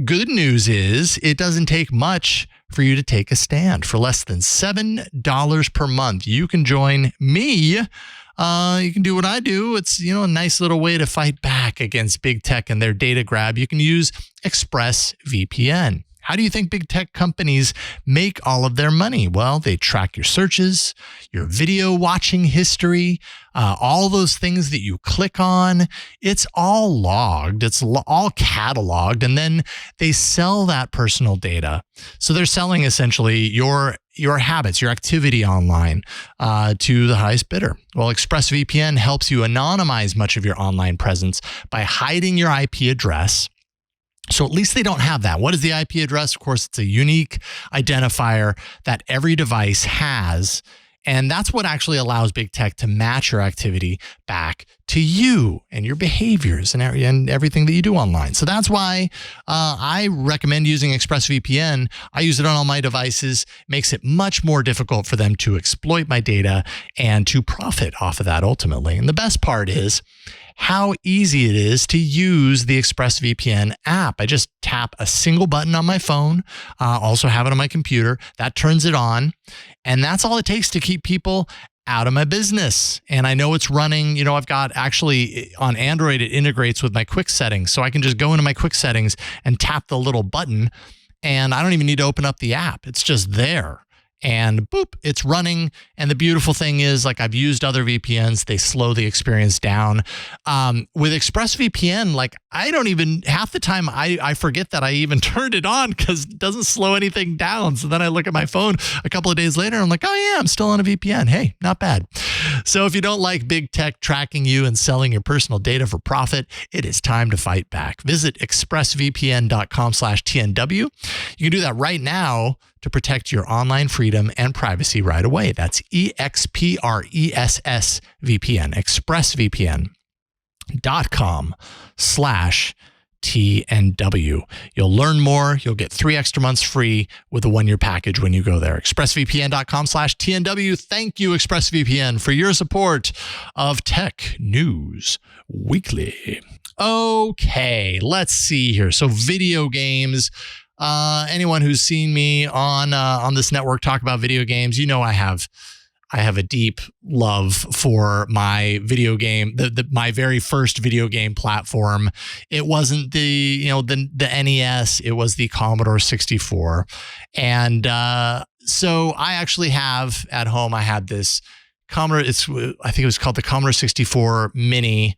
Good news is it doesn't take much for you to take a stand. For less than $7 per month, you can join me. You can do what I do. It's, a nice little way to fight back against big tech and their data grab. You can use ExpressVPN. How do you think big tech companies make all of their money? Well, they track your searches, your video watching history, all those things that you click on. It's all logged. It's all cataloged. And then they sell that personal data. So they're selling essentially your habits, your activity online to the highest bidder. Well, ExpressVPN helps you anonymize much of your online presence by hiding your IP address. So at least they don't have that. What is the IP address? Of course, it's a unique identifier that every device has. And that's what actually allows big tech to match your activity back to you and your behaviors and everything that you do online. So that's why I recommend using ExpressVPN. I use it on all my devices. It makes it much more difficult for them to exploit my data and to profit off of that ultimately. And the best part is how easy it is to use the ExpressVPN app. I just tap a single button on my phone, also have it on my computer. That turns it on. And that's all it takes to keep people out of my business. And I know it's running, I've got actually on Android, it integrates with my quick settings. So I can just go into my quick settings and tap the little button, and I don't even need to open up the app. It's just there. and boop, it's running. And the beautiful thing is, like, I've used other VPNs, they slow the experience down. With ExpressVPN, like, I don't even, half the time I forget that I even turned it on because it doesn't slow anything down. So then I look at my phone a couple of days later, I'm like, oh yeah, I'm still on a VPN. Hey, not bad. So if you don't like big tech tracking you and selling your personal data for profit, it is time to fight back. Visit expressvpn.com/TNW. You can do that right now to protect your online freedom and privacy right away. That's EXPRESSVPN, expressvpn.com/TNW. You'll learn more. You'll get 3 extra months free with a 1-year package when you go there. expressvpn.com/TNW. Thank you, ExpressVPN, for your support of Tech News Weekly. Okay, let's see here. So video games. Anyone who's seen me on this network talk about video games, you know I have a deep love for my video game, my very first video game platform. It wasn't the NES, it was the Commodore 64. And so I actually have at home, I had this Commodore, I think it was called the Commodore 64 Mini.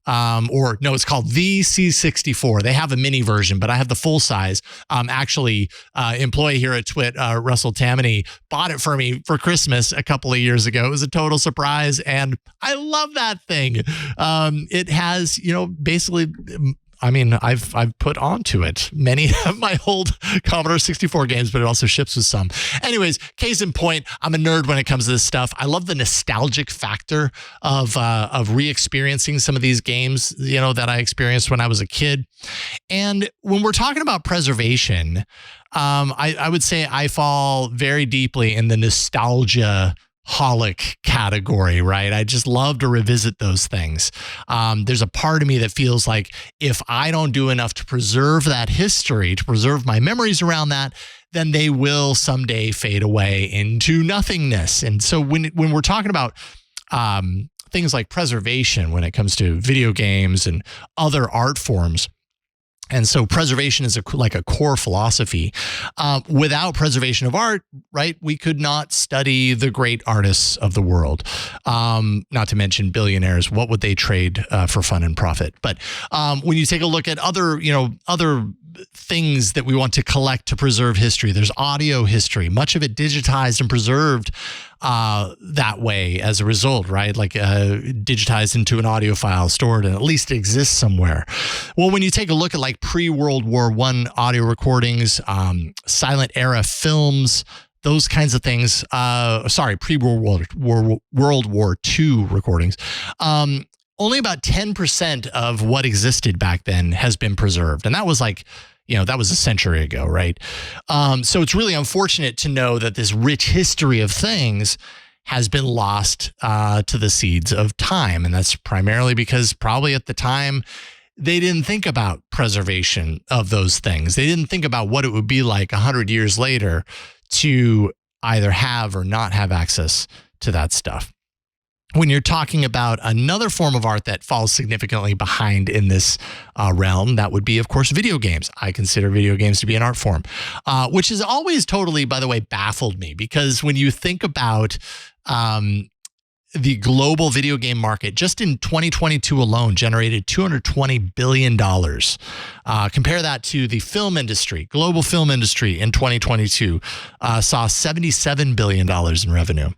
It's called the C64. They have a mini version, but I have the full size. Employee here at TWiT, Russell Tammany, bought it for me for Christmas a couple of years ago. It was a total surprise, and I love that thing. It has, basically, I've put onto it many of my old Commodore 64 games, but it also ships with some. Anyways, case in point, I'm a nerd when it comes to this stuff. I love the nostalgic factor of re-experiencing some of these games, that I experienced when I was a kid. And when we're talking about preservation, I would say I fall very deeply in the nostalgia holic category, right? I just love to revisit those things. There's a part of me that feels like if I don't do enough to preserve that history, to preserve my memories around that, then they will someday fade away into nothingness. And so when we're talking about things like preservation, when it comes to video games and other art forms, and so preservation is like a core philosophy. Without preservation of art, right, we could not study the great artists of the world. Not to mention billionaires. What would they trade for fun and profit? But when you take a look at other things that we want to collect to preserve history, there's audio history, much of it digitized and preserved that way as a result, right? Like digitized into an audio file, stored, and at least it exists somewhere. Well, when you take a look at like pre-World War I audio recordings, silent era films, those kinds of things, pre-World War II recordings, only about 10% of what existed back then has been preserved. And that was like, that was a century ago, right? So it's really unfortunate to know that this rich history of things has been lost to the seeds of time. And that's primarily because probably at the time, they didn't think about preservation of those things. They didn't think about what it would be like 100 years later to either have or not have access to that stuff. When you're talking about another form of art that falls significantly behind in this realm, that would be, of course, video games. I consider video games to be an art form, which has always totally, by the way, baffled me, because when you think about the global video game market, just in 2022 alone, generated $220 billion. Compare that to the film industry. Global film industry in 2022 saw $77 billion in revenue.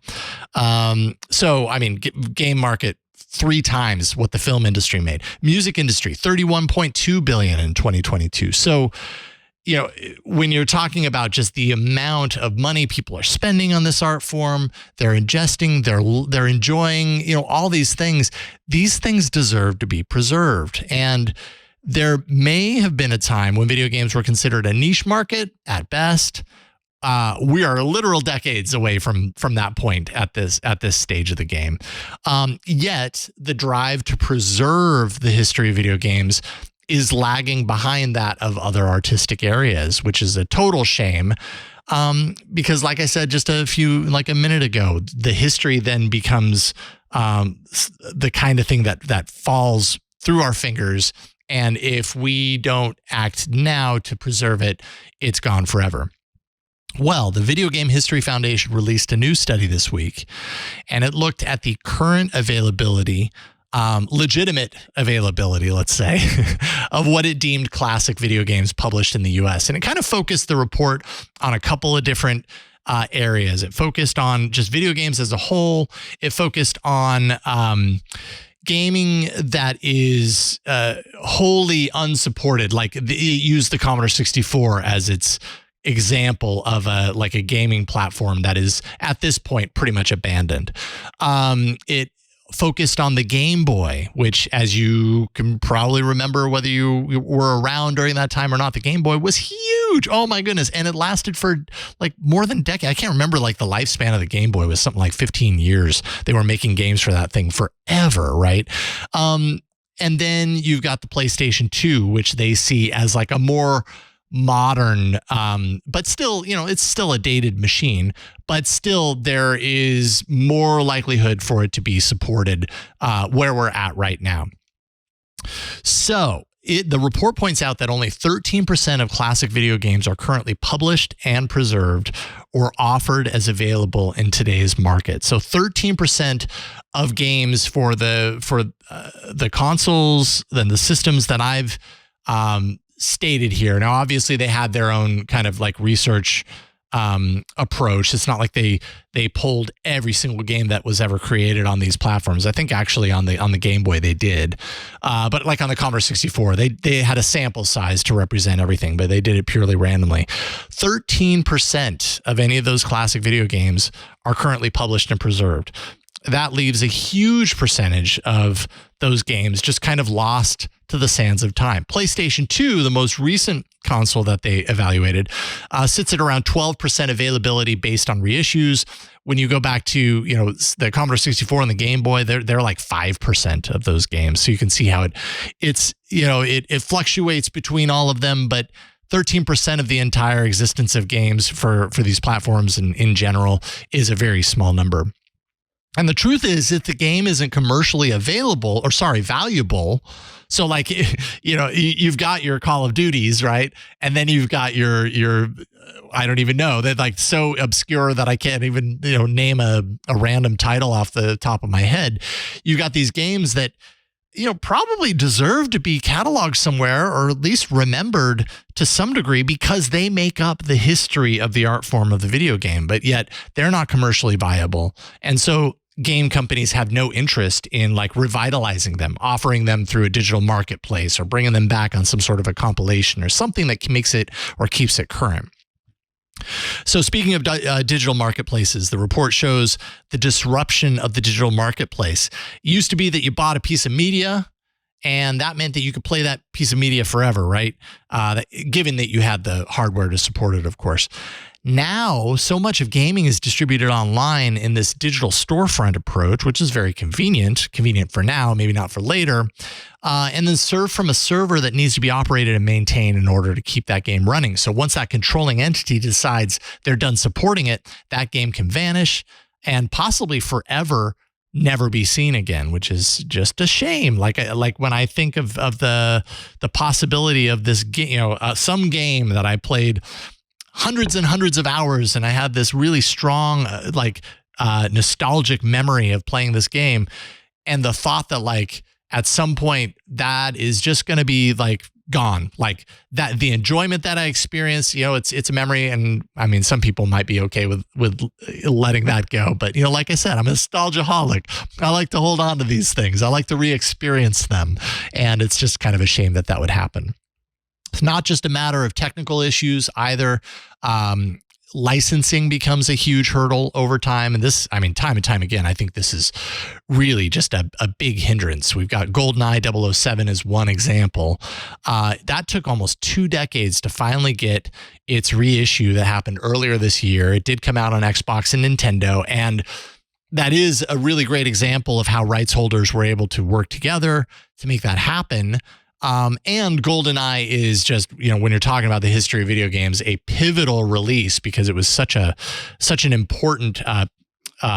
Game market 3 times what the film industry made. Music industry, $31.2 billion in 2022. So, when you're talking about just the amount of money people are spending on this art form, they're ingesting, they're enjoying, all these things deserve to be preserved. And there may have been a time when video games were considered a niche market at best. We are literal decades away from that point at this stage of the game. Yet the drive to preserve the history of video games is lagging behind that of other artistic areas, which is a total shame. Because like I said, just a minute ago, the history then becomes the kind of thing that falls through our fingers. And if we don't act now to preserve it, it's gone forever. Well, the Video Game History Foundation released a new study this week, and it looked at the current availability, legitimate availability, let's say, of what it deemed classic video games published in the US. And it kind of focused the report on a couple of different areas. It focused on just video games as a whole. It focused on gaming that is wholly unsupported, like it used the Commodore 64 as its example of a gaming platform that is at this point pretty much abandoned. It focused on the Game Boy, which, as you can probably remember, whether you were around during that time or not, the Game Boy was huge. Oh my goodness. And it lasted for like more than a decade. I can't remember, like the lifespan of the Game Boy was something like 15 years. They were making games for that thing forever, right? And then you've got the PlayStation 2, which they see as like a more modern, but still, it's still a dated machine, but still there is more likelihood for it to be supported where we're at right now. So the report points out that only 13% of classic video games are currently published and preserved or offered as available in today's market. So 13% of games for the consoles and the systems that I've stated here. Now, obviously, they had their own kind of like research approach. It's not like they pulled every single game that was ever created on these platforms. I think actually on the Game Boy they did, but like on the Commodore 64, they had a sample size to represent everything, but they did it purely randomly. 13% of any of those classic video games are currently published and preserved. That leaves a huge percentage of those games just kind of lost to the sands of time. PlayStation 2, the most recent console that they evaluated, sits at around 12% availability based on reissues. When you go back to, the Commodore 64 and the Game Boy, they're like 5% of those games. So you can see how it fluctuates between all of them, but 13% of the entire existence of games for these platforms and in general is a very small number. And the truth is, if the game isn't commercially valuable, so like, you've got your Call of Duties, right? And then you've got your I don't even know, they're like so obscure that I can't even, name a random title off the top of my head. You've got these games that, probably deserve to be cataloged somewhere or at least remembered to some degree because they make up the history of the art form of the video game, but yet they're not commercially viable. And so game companies have no interest in like revitalizing them, offering them through a digital marketplace or bringing them back on some sort of a compilation or something that makes it or keeps it current. So speaking of digital marketplaces, the report shows the disruption of the digital marketplace. It used to be that you bought a piece of media and that meant that you could play that piece of media forever, right? Given that you had the hardware to support it, of course. Now, so much of gaming is distributed online in this digital storefront approach, which is very convenient for now, maybe not for later, and then served from a server that needs to be operated and maintained in order to keep that game running. So once that controlling entity decides they're done supporting it, that game can vanish and possibly forever never be seen again, which is just a shame. Like when I think of the possibility of this game, some game that I played hundreds and hundreds of hours, and I had this really strong, nostalgic memory of playing this game. And the thought that like at some point that is just going to be like gone, like that, the enjoyment that I experienced, it's a memory. And I mean, some people might be okay with letting that go. But, like I said, I'm a nostalgiaholic. I like to hold on to these things. I like to re-experience them. And it's just kind of a shame that would happen. It's not just a matter of technical issues either. Licensing becomes a huge hurdle over time. And this, time and time again, I think this is really just a big hindrance. We've got GoldenEye 007 as one example. That took almost 2 decades to finally get its reissue that happened earlier this year. It did come out on Xbox and Nintendo, and that is a really great example of how rights holders were able to work together to make that happen. And GoldenEye is just, when you're talking about the history of video games, a pivotal release because it was such an important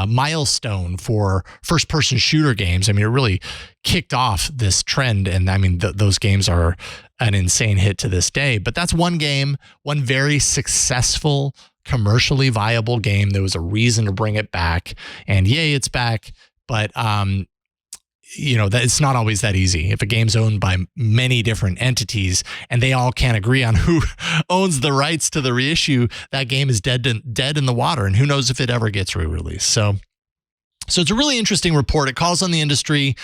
milestone for first-person shooter games. It really kicked off this trend, and those games are an insane hit to this day. But that's one game, one very successful commercially viable game. There was a reason to bring it back, and yay, it's back. But that it's not always that easy. If a game's owned by many different entities and they all can't agree on who owns the rights to the reissue, that game is dead in the water, and who knows if it ever gets re-released. So it's a really interesting report. It calls on the industry,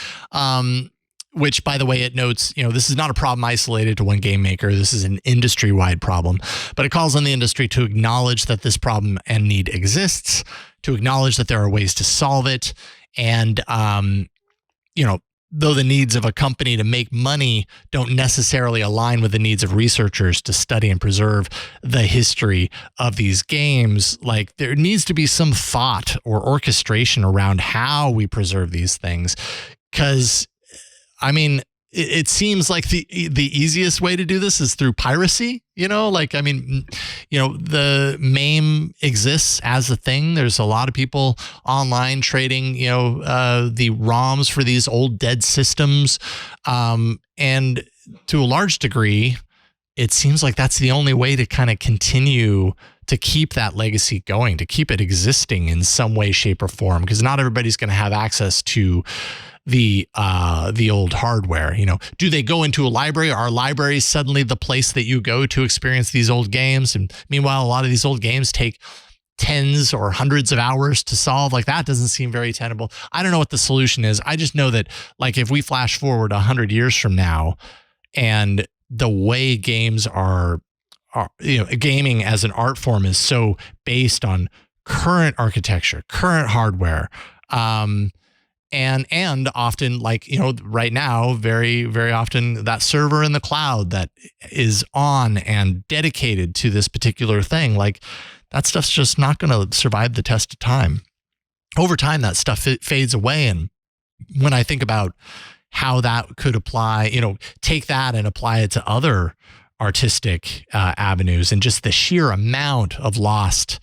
which, by the way, it notes, this is not a problem isolated to one game maker. This is an industry-wide problem, but it calls on the industry to acknowledge that this problem and need exists, to acknowledge that there are ways to solve it, and though the needs of a company to make money don't necessarily align with the needs of researchers to study and preserve the history of these games, like there needs to be some thought or orchestration around how we preserve these things. Because, it seems like the easiest way to do this is through piracy, the MAME exists as a thing. There's a lot of people online trading, the ROMs for these old dead systems. And to a large degree, it seems like that's the only way to kind of continue to keep that legacy going, to keep it existing in some way, shape, or form, because not everybody's going to have access to the old hardware. Do they go into a library? Are libraries suddenly the place that you go to experience these old games? And meanwhile, a lot of these old games take tens or hundreds of hours to solve. Like, that doesn't seem very tenable. I don't know what the solution is. I just know that, like, if we flash forward 100 years from now, and the way games are gaming as an art form is so based on current architecture, current hardware, and often, right now, very, very often, that server in the cloud that is on and dedicated to this particular thing, like, that stuff's just not going to survive the test of time. Over time, that stuff fades away. And when I think about how that could apply, take that and apply it to other artistic avenues, and just the sheer amount of lost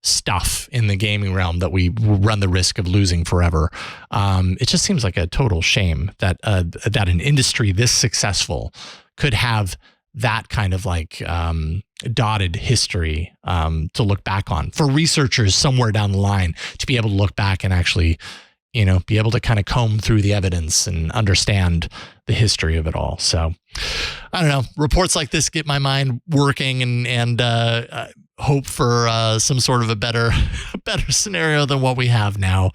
stuff in the gaming realm that we run the risk of losing forever. It just seems like a total shame that an industry this successful could have that kind of dotted history to look back on, for researchers somewhere down the line to be able to look back and actually, be able to kind of comb through the evidence and understand the history of it all. So I don't know. Reports like this get my mind working and hope for some sort of a better scenario than what we have now.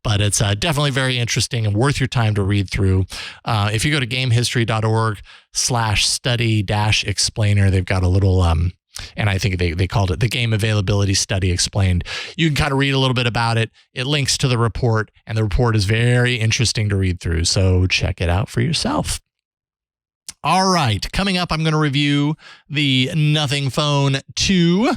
But it's definitely very interesting and worth your time to read through. If you go to gamehistory.org/study-explainer, they've got a little, and I think they called it the Game Availability Study Explained. You can kind of read a little bit about it. It links to the report, and the report is very interesting to read through. So check it out for yourself. All right, coming up, I'm going to review the Nothing Phone 2,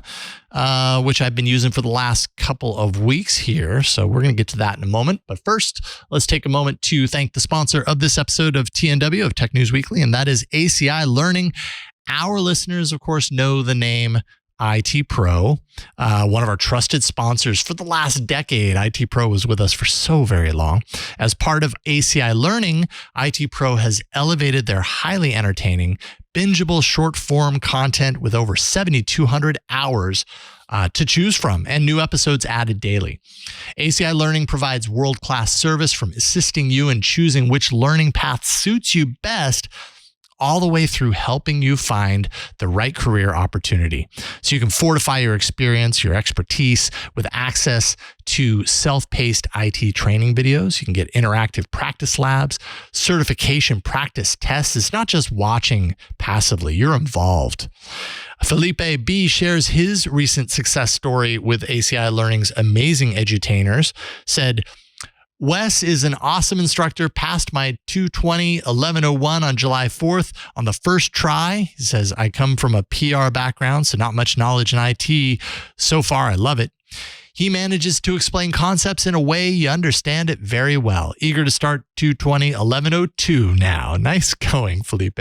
which I've been using for the last couple of weeks here. So we're going to get to that in a moment. But first, let's take a moment to thank the sponsor of this episode of TNW, of Tech News Weekly, and that is ACI Learning. Our listeners, of course, know the name IT Pro, one of our trusted sponsors for the last decade. IT Pro was with us for so very long. As part of ACI Learning, IT Pro has elevated their highly entertaining, bingeable short-form content with over 7,200 hours to choose from, and new episodes added daily. ACI Learning provides world-class service, from assisting you in choosing which learning path suits you best, all the way through helping you find the right career opportunity. So you can fortify your experience, your expertise, with access to self-paced IT training videos. You can get interactive practice labs, certification practice tests. It's not just watching passively, you're involved. Felipe B. shares his recent success story with ACI Learning's amazing edutainers. Said, Wes is an awesome instructor, passed my 220 1101 on July 4th on the first try. He says, I come from a PR background, so not much knowledge in IT. So far, I love it. He manages to explain concepts in a way you understand it very well. Eager to start 220 1102 now. Nice going, Felipe.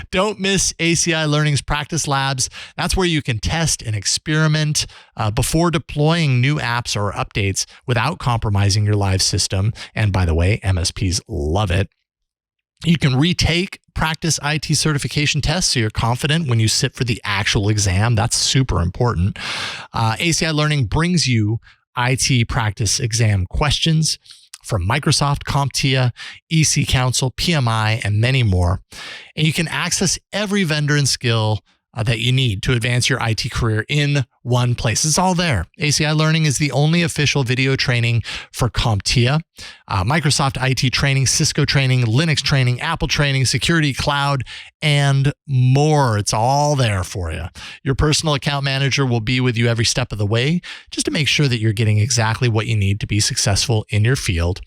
Don't miss ACI Learning's practice labs. That's where you can test and experiment before deploying new apps or updates without compromising your live system. And by the way, MSPs love it. You can retake practice IT certification tests so you're confident when you sit for the actual exam. That's super important. ACI Learning brings you IT practice exam questions from Microsoft, CompTIA, EC Council, PMI, and many more. And you can access every vendor and skill that you need to advance your IT career in one place. It's all there. ACI Learning is the only official video training for CompTIA, Microsoft IT training, Cisco training, Linux training, Apple training, security, cloud, and more. It's all there for you. Your personal account manager will be with you every step of the way just to make sure that you're getting exactly what you need to be successful in your field.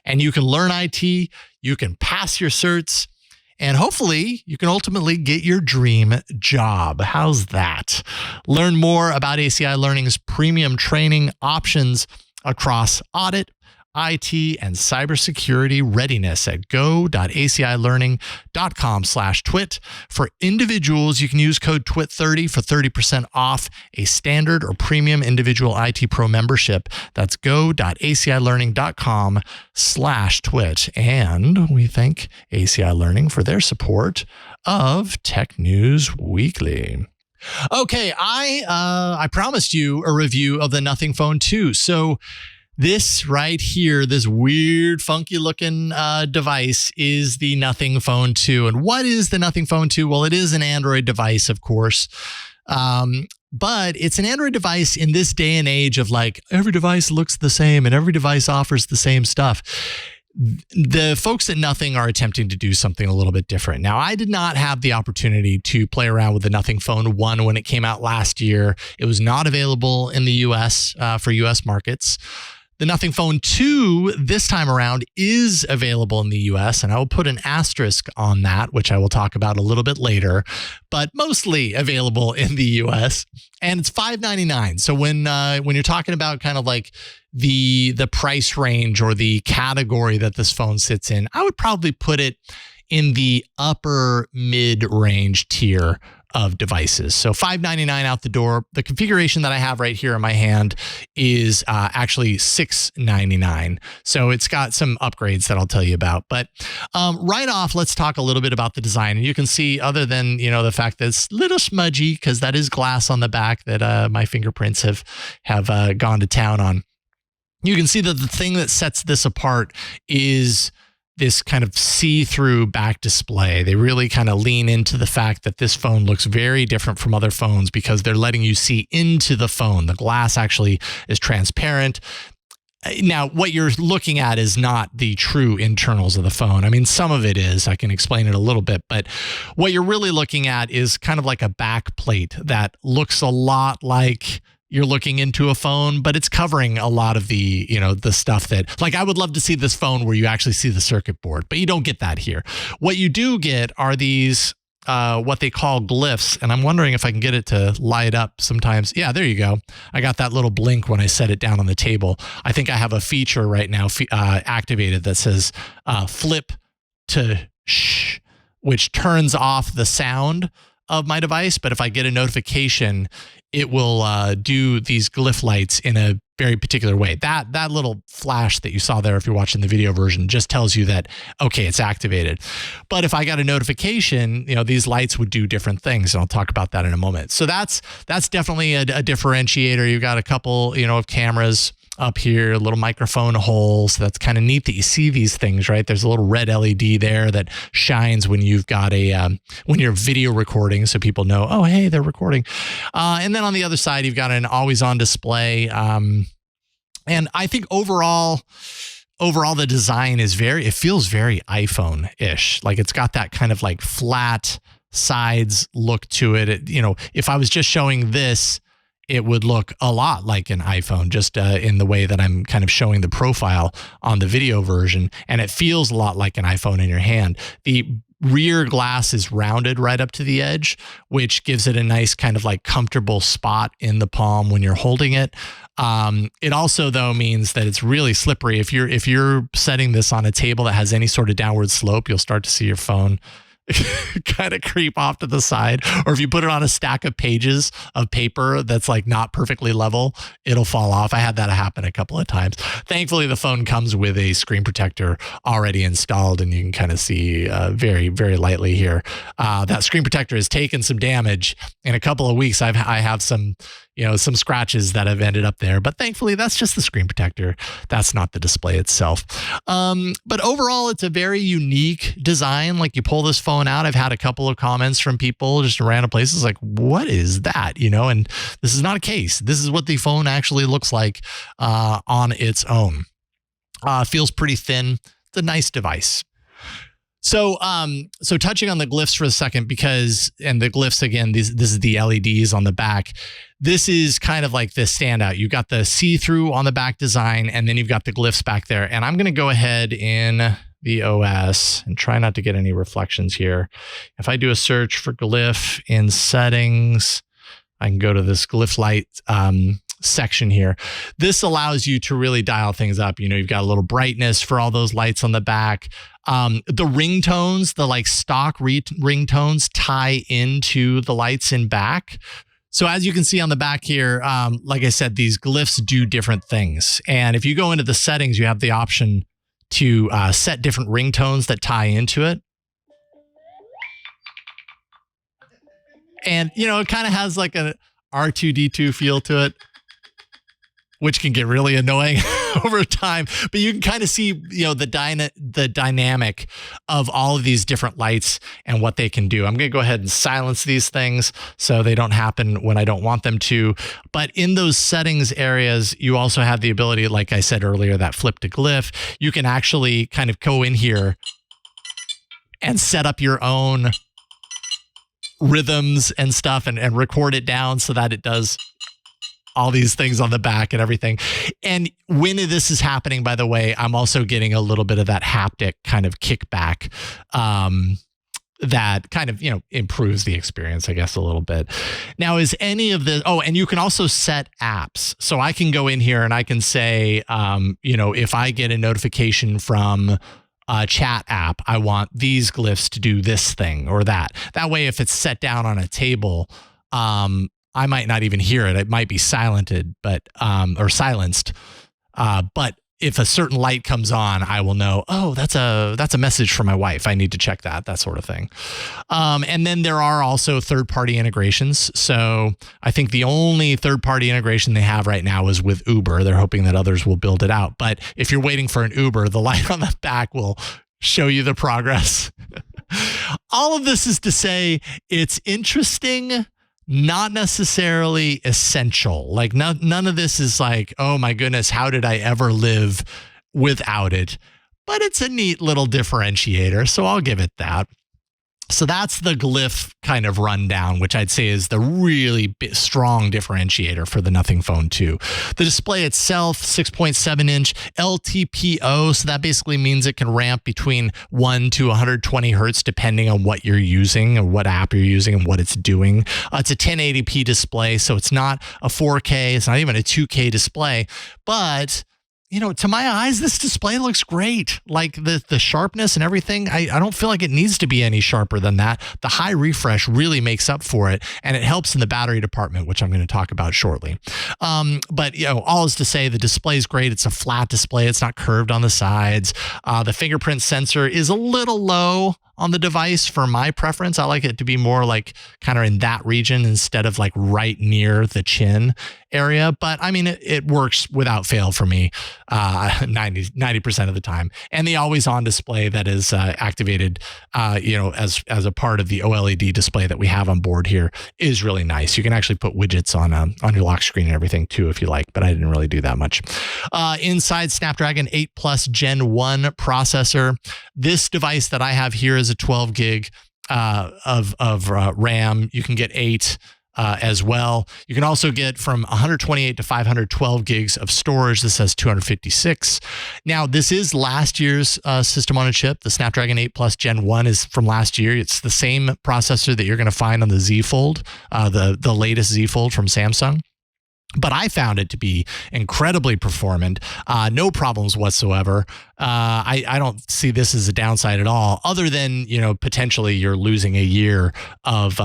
And you can learn IT, you can pass your certs, and hopefully you can ultimately get your dream job. How's that? Learn more about ACI Learning's premium training options across audit, IT, and cybersecurity readiness at go.acilearning.com/twit. For individuals, you can use code TWIT30 for 30% off a standard or premium individual IT Pro membership. That's go.acilearning.com/twit. And we thank ACI Learning for their support of Tech News Weekly. Okay, I promised you a review of the Nothing Phone 2. So this right here, this weird, funky looking device is the Nothing Phone 2. And what is the Nothing Phone 2? Well, it is an Android device, of course. But it's an Android device in this day and age of like every device looks the same and every device offers the same stuff. The folks at Nothing are attempting to do something a little bit different. Now, I did not have the opportunity to play around with the Nothing Phone 1 when it came out last year. It was not available in the US for US markets. The Nothing Phone 2 this time around is available in the US, and I will put an asterisk on that, which I will talk about a little bit later, but mostly available in the US, and it's $599. So when you're talking about kind of like the price range or the category that this phone sits in, I would probably put it in the upper mid-range tier of devices. So $599 out the door. The configuration that I have right here in my hand is actually $699. So it's got some upgrades that I'll tell you about. But right off, let's talk a little bit about the design. And you can see, other than the fact that it's a little smudgy because that is glass on the back that my fingerprints have gone to town on. You can see that the thing that sets this apart is this kind of see-through back display. They really kind of lean into the fact that this phone looks very different from other phones because they're letting you see into the phone. The glass actually is transparent. Now, what you're looking at is not the true internals of the phone. I mean, some of it is. I can explain it a little bit. But what you're really looking at is kind of like a back plate that looks a lot like you're looking into a phone, but it's covering a lot of the, the stuff that, like, I would love to see this phone where you actually see the circuit board, but you don't get that here. What you do get are these, what they call glyphs. And I'm wondering if I can get it to light up sometimes. Yeah, there you go. I got that little blink when I set it down on the table. I think I have a feature right now activated that says flip to shh, which turns off the sound of my device. But if I get a notification, it will do these glyph lights in a very particular way. That little flash that you saw there, if you're watching the video version, just tells you that, okay, it's activated. But if I got a notification, these lights would do different things. And I'll talk about that in a moment. So that's definitely a differentiator. You've got a couple, of cameras up here, a little microphone hole. So that's kind of neat that you see these things, right? There's a little red LED there that shines when you've got when you're video recording, so people know, oh, hey, they're recording. And then on the other side, you've got an always on display. And I think overall, the design is it feels very iPhone-ish. Like it's got that kind of like flat sides look to it. If I was just showing this, it would look a lot like an iPhone, just in the way that I'm kind of showing the profile on the video version. And it feels a lot like an iPhone in your hand. The rear glass is rounded right up to the edge, which gives it a nice kind of like comfortable spot in the palm when you're holding it. It also, though, means that it's really slippery. If you're setting this on a table that has any sort of downward slope, you'll start to see your phone kind of creep off to the side, or if you put it on a stack of pages of paper that's like not perfectly level, it'll fall off. I had that happen a couple of times. Thankfully, the phone comes with a screen protector already installed, and you can kind of see very, very lightly here. That screen protector has taken some damage. In a couple of weeks, I have some scratches that have ended up there, but thankfully that's just the screen protector. That's not the display itself. But overall, it's a very unique design. Like, you pull this phone out. I've had a couple of comments from people just in random places like, what is that? And this is not a case. This is what the phone actually looks like on its own. Feels pretty thin. It's a nice device. So touching on the glyphs for a second, and the glyphs again, this is the LEDs on the back. This is kind of like the standout. You've got the see-through on the back design, and then you've got the glyphs back there. And I'm going to go ahead in the OS and try not to get any reflections here. If I do a search for glyph in settings, I can go to this glyph light section here. This allows you to really dial things up. You've got a little brightness for all those lights on the back. The ringtones, the like stock ringtones, tie into the lights in back. So as you can see on the back here, like I said, these glyphs do different things. And if you go into the settings, you have the option to set different ringtones that tie into it. And, it kind of has like a R2-D2 feel to it, which can get really annoying over time. But you can kind of see, the dynamic of all of these different lights and what they can do. I'm going to go ahead and silence these things so they don't happen when I don't want them to. But in those settings areas, you also have the ability, like I said earlier, that flip to glyph. You can actually kind of go in here and set up your own rhythms and stuff and record it down so that it does all these things on the back and everything. And when this is happening, by the way, I'm also getting a little bit of that haptic kind of kickback that kind of, improves the experience, I guess, a little bit. Now, is any of this, and you can also set apps. So I can go in here and I can say, if I get a notification from a chat app, I want these glyphs to do this thing or that. That way, if it's set down on a table, I might not even hear it. It might be silenced, but if a certain light comes on, I will know, that's a message from my wife. I need to check that sort of thing. And then there are also third-party integrations. So I think the only third-party integration they have right now is with Uber. They're hoping that others will build it out. But if you're waiting for an Uber, the light on the back will show you the progress. All of this is to say it's interesting, not necessarily essential. Like none of this is like, oh my goodness, how did I ever live without it? But it's a neat little differentiator, so I'll give it that. So that's the glyph kind of rundown, which I'd say is the really strong differentiator for the Nothing Phone 2. The display itself, 6.7 inch LTPO. So that basically means it can ramp between 1 to 120 hertz, depending on what you're using and what app you're using and what it's doing. It's a 1080p display, so it's not a 4K. It's not even a 2K display, but to my eyes, this display looks great. Like the sharpness and everything, I don't feel like it needs to be any sharper than that. The high refresh really makes up for it, and it helps in the battery department, which I'm going to talk about shortly. But all is to say, the display is great. It's a flat display. It's not curved on the sides. The fingerprint sensor is a little low on the device for my preference. I like it to be more like kind of in that region instead of like right near the chin area. But I mean, it works without fail for me 90% of the time. And the always on display that is activated, as a part of the OLED display that we have on board here is really nice. You can actually put widgets on your lock screen and everything too, if you like, but I didn't really do that much. Inside, Snapdragon 8 Plus Gen 1 processor. This device that I have here is a 12 gig of RAM. You can get 8 as well. You can also get from 128 to 512 gigs of storage. This has 256. Now, this is last year's system on a chip. The Snapdragon 8 Plus Gen 1 is from last year. It's the same processor that you're going to find on the Z Fold, the latest Z Fold from Samsung. But I found it to be incredibly performant, no problems whatsoever. I don't see this as a downside at all, other than, potentially you're losing a year of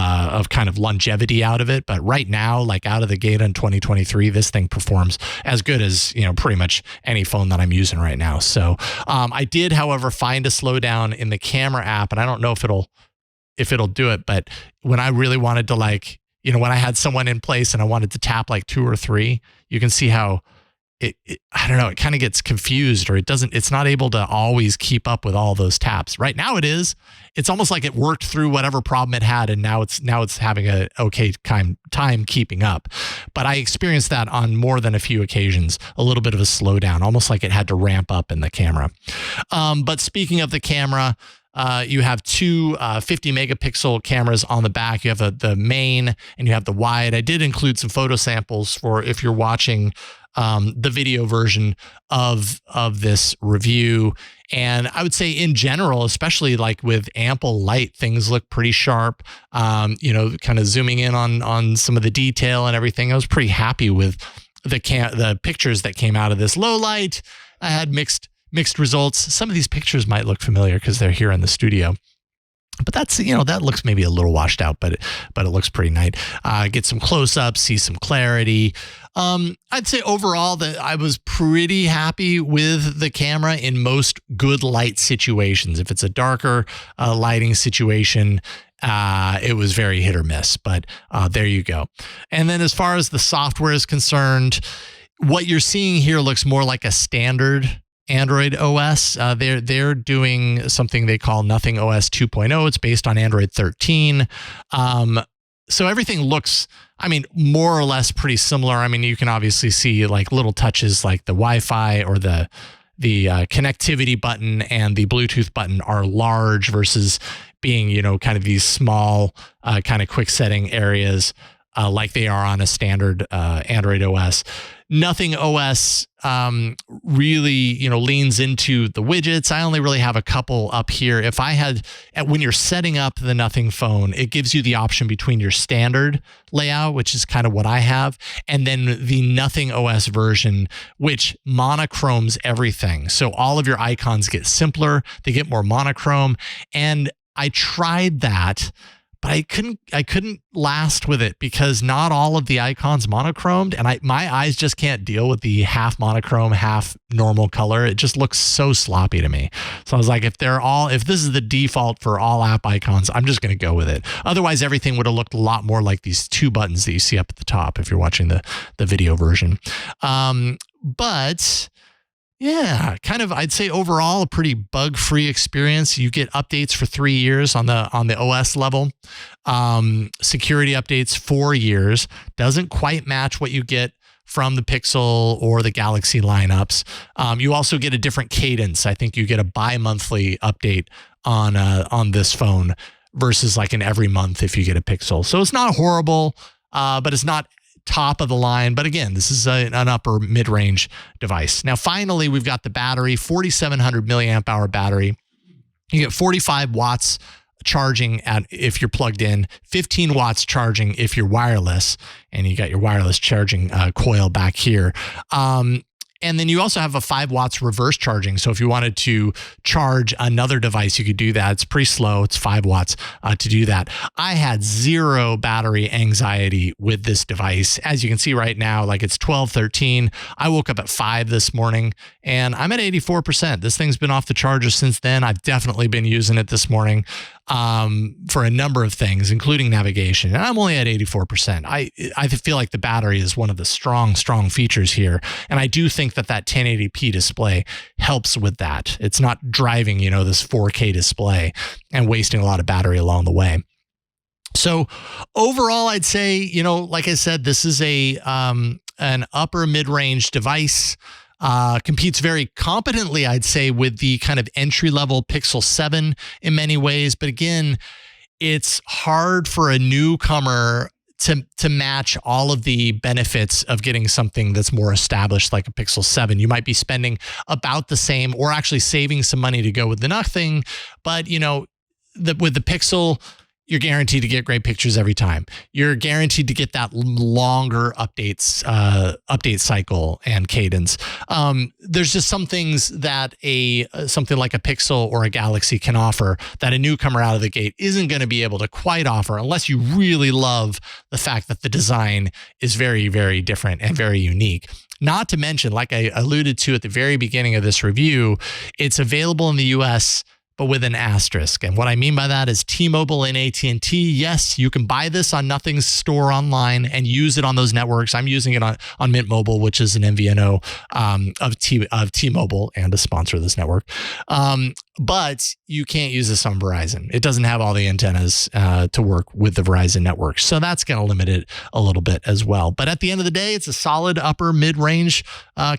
kind of longevity out of it. But right now, like out of the gate in 2023, this thing performs as good as, pretty much any phone that I'm using right now. So I did, however, find a slowdown in the camera app, and I don't know if it'll do it. But when I really wanted to when I had someone in place and I wanted to tap like 2 or 3, you can see how it I don't know, it kind of gets confused, or it's not able to always keep up with all those taps. Right now it is. It's almost like it worked through whatever problem it had, and now it's having a okay time keeping up. But I experienced that on more than a few occasions, a little bit of a slowdown, almost like it had to ramp up in the camera. But speaking of the camera, you have two 50 megapixel cameras on the back. You have the main and you have the wide. I did include some photo samples for if you're watching the video version of this review. And I would say in general, especially like with ample light, things look pretty sharp. Kind of zooming in on some of the detail and everything. I was pretty happy with the pictures that came out of this. Low light, I had mixed results. Some of these pictures might look familiar because they're here in the studio, but that's, that looks maybe a little washed out, but it looks pretty nice. Get some close-ups, see some clarity. I'd say overall that I was pretty happy with the camera in most good light situations. If it's a darker lighting situation, it was very hit or miss, but there you go. And then as far as the software is concerned, what you're seeing here looks more like a standard Android OS. They're doing something they call Nothing OS 2.0. It's based on Android 13. So everything looks, more or less pretty similar. You can obviously see like little touches like the Wi-Fi or the connectivity button and the Bluetooth button are large versus being, kind of these small kind of quick setting areas like they are on a standard Android OS. Nothing OS really, leans into the widgets. I only really have a couple up here. When you're setting up the Nothing phone, it gives you the option between your standard layout, which is kind of what I have, and then the Nothing OS version, which monochromes everything. So all of your icons get simpler, they get more monochrome. And I tried that, but I couldn't last with it because not all of the icons monochromed, and my eyes just can't deal with the half monochrome, half normal color. It just looks so sloppy to me. So I was like, if this is the default for all app icons, I'm just going to go with it. Otherwise, everything would have looked a lot more like these 2 buttons that you see up at the top if you're watching the video version. But yeah, kind of, I'd say overall a pretty bug-free experience. You get updates for 3 years on the OS level. Security updates 4 years. Doesn't quite match what you get from the Pixel or the Galaxy lineups. You also get a different cadence. I think you get a bi-monthly update on this phone versus like an every month if you get a Pixel. So it's not horrible, but it's not top of the line. But again, this is an upper mid-range device. Now, finally, we've got the battery, 4,700 milliamp hour battery. You get 45 watts charging if you're plugged in, 15 watts charging if you're wireless, and you got your wireless charging coil back here. And then you also have a 5 watts reverse charging. So if you wanted to charge another device, you could do that. It's pretty slow. It's 5 watts to do that. I had zero battery anxiety with this device. As you can see right now, like it's 12:13. I woke up at 5 this morning and I'm at 84%. This thing's been off the charger since then. I've definitely been using it this morning for a number of things, including navigation. And I'm only at 84%. I feel like the battery is one of the strong features here. And I do think that 1080p display helps with that. It's not driving, this 4K display and wasting a lot of battery along the way. So overall, I'd say, like I said, this is an upper mid-range device. Competes very competently, I'd say, with the kind of entry-level Pixel 7 in many ways. But again, it's hard for a newcomer to match all of the benefits of getting something that's more established like a Pixel 7. You might be spending about the same or actually saving some money to go with the Nothing. But, with the Pixel, you're guaranteed to get great pictures every time. You're guaranteed to get that longer update cycle and cadence. There's just some things that something like a Pixel or a Galaxy can offer that a newcomer out of the gate isn't going to be able to quite offer unless you really love the fact that the design is very, very different and very unique. Not to mention, like I alluded to at the very beginning of this review, it's available in the US, but with an asterisk. And what I mean by that is T-Mobile and AT&T. Yes, you can buy this on Nothing's store online and use it on those networks. I'm using it on Mint Mobile, which is an MVNO of T-Mobile and a sponsor of this network. But you can't use this on Verizon. It doesn't have all the antennas to work with the Verizon network. So that's going to limit it a little bit as well. But at the end of the day, it's a solid upper mid-range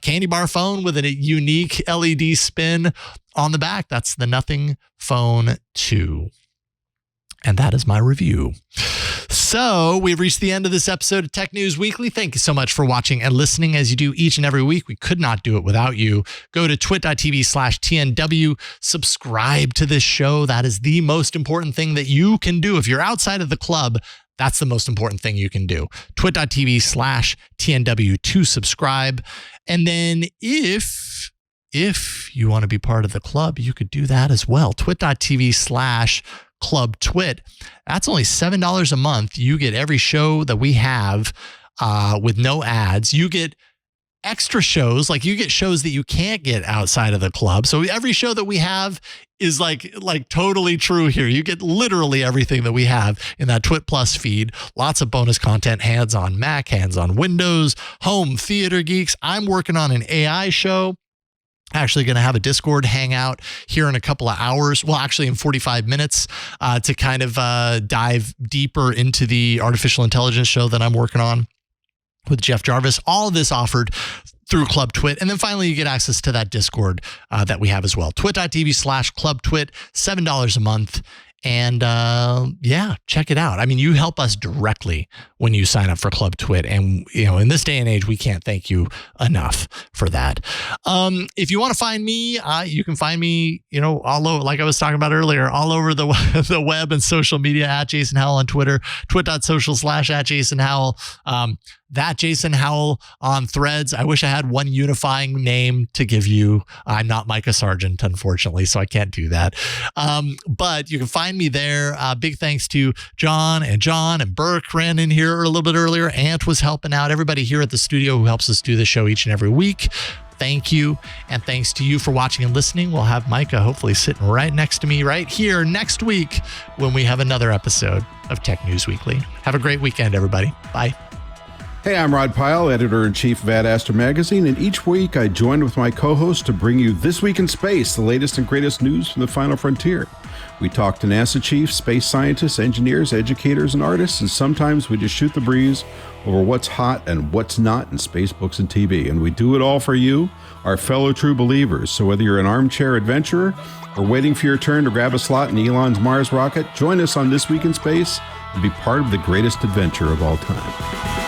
candy bar phone with a unique LED spin on the back. That's the Nothing Phone 2. And that is my review. So we've reached the end of this episode of Tech News Weekly. Thank you so much for watching and listening as you do each and every week. We could not do it without you. Go to twit.tv/TNW. Subscribe to this show. That is the most important thing that you can do. If you're outside of the club, that's the most important thing you can do. twit.tv/TNW to subscribe. And then if you want to be part of the club, you could do that as well. twit.tv/ClubTwit. That's only $7 a month. You get every show that we have with no ads. You get extra shows, like you get shows that you can't get outside of the club. So every show that we have is like totally true here. You get literally everything that we have in that Twit Plus feed. Lots of bonus content, hands on Mac, hands on Windows, home theater geeks. I'm working on an AI show. Actually going to have a Discord hangout here in a couple of hours. Well, actually in 45 minutes to kind of dive deeper into the artificial intelligence show that I'm working on with Jeff Jarvis. All of this offered through Club Twit. And then finally, you get access to that Discord that we have as well. twit.tv/ClubTwit, $7 a month. And yeah, check it out. I mean, you help us directly when you sign up for Club Twit. And, you know, in this day and age, we can't thank you enough for that. If you want to find me, you can find me, you know, all over, like I was talking about earlier, all over the web and social media at Jason Howell on Twitter, twit.social/@JasonHowell. That Jason Howell on Threads. I wish I had one unifying name to give you. I'm not Micah Sargent, unfortunately, so I can't do that. But you can find me there. Big thanks to John and Burke ran in here a little bit earlier. Ant was helping out. Everybody here at the studio who helps us do the show each and every week. Thank you. And thanks to you for watching and listening. We'll have Micah hopefully sitting right next to me right here next week when we have another episode of Tech News Weekly. Have a great weekend, everybody. Bye. Hey, I'm Rod Pyle, Editor-in-Chief of Ad Astra Magazine, and each week I join with my co-host to bring you This Week in Space, the latest and greatest news from the final frontier. We talk to NASA chiefs, space scientists, engineers, educators, and artists, and sometimes we just shoot the breeze over what's hot and what's not in space, books, and TV. And we do it all for you, our fellow true believers. So whether you're an armchair adventurer or waiting for your turn to grab a slot in Elon's Mars rocket, join us on This Week in Space and be part of the greatest adventure of all time.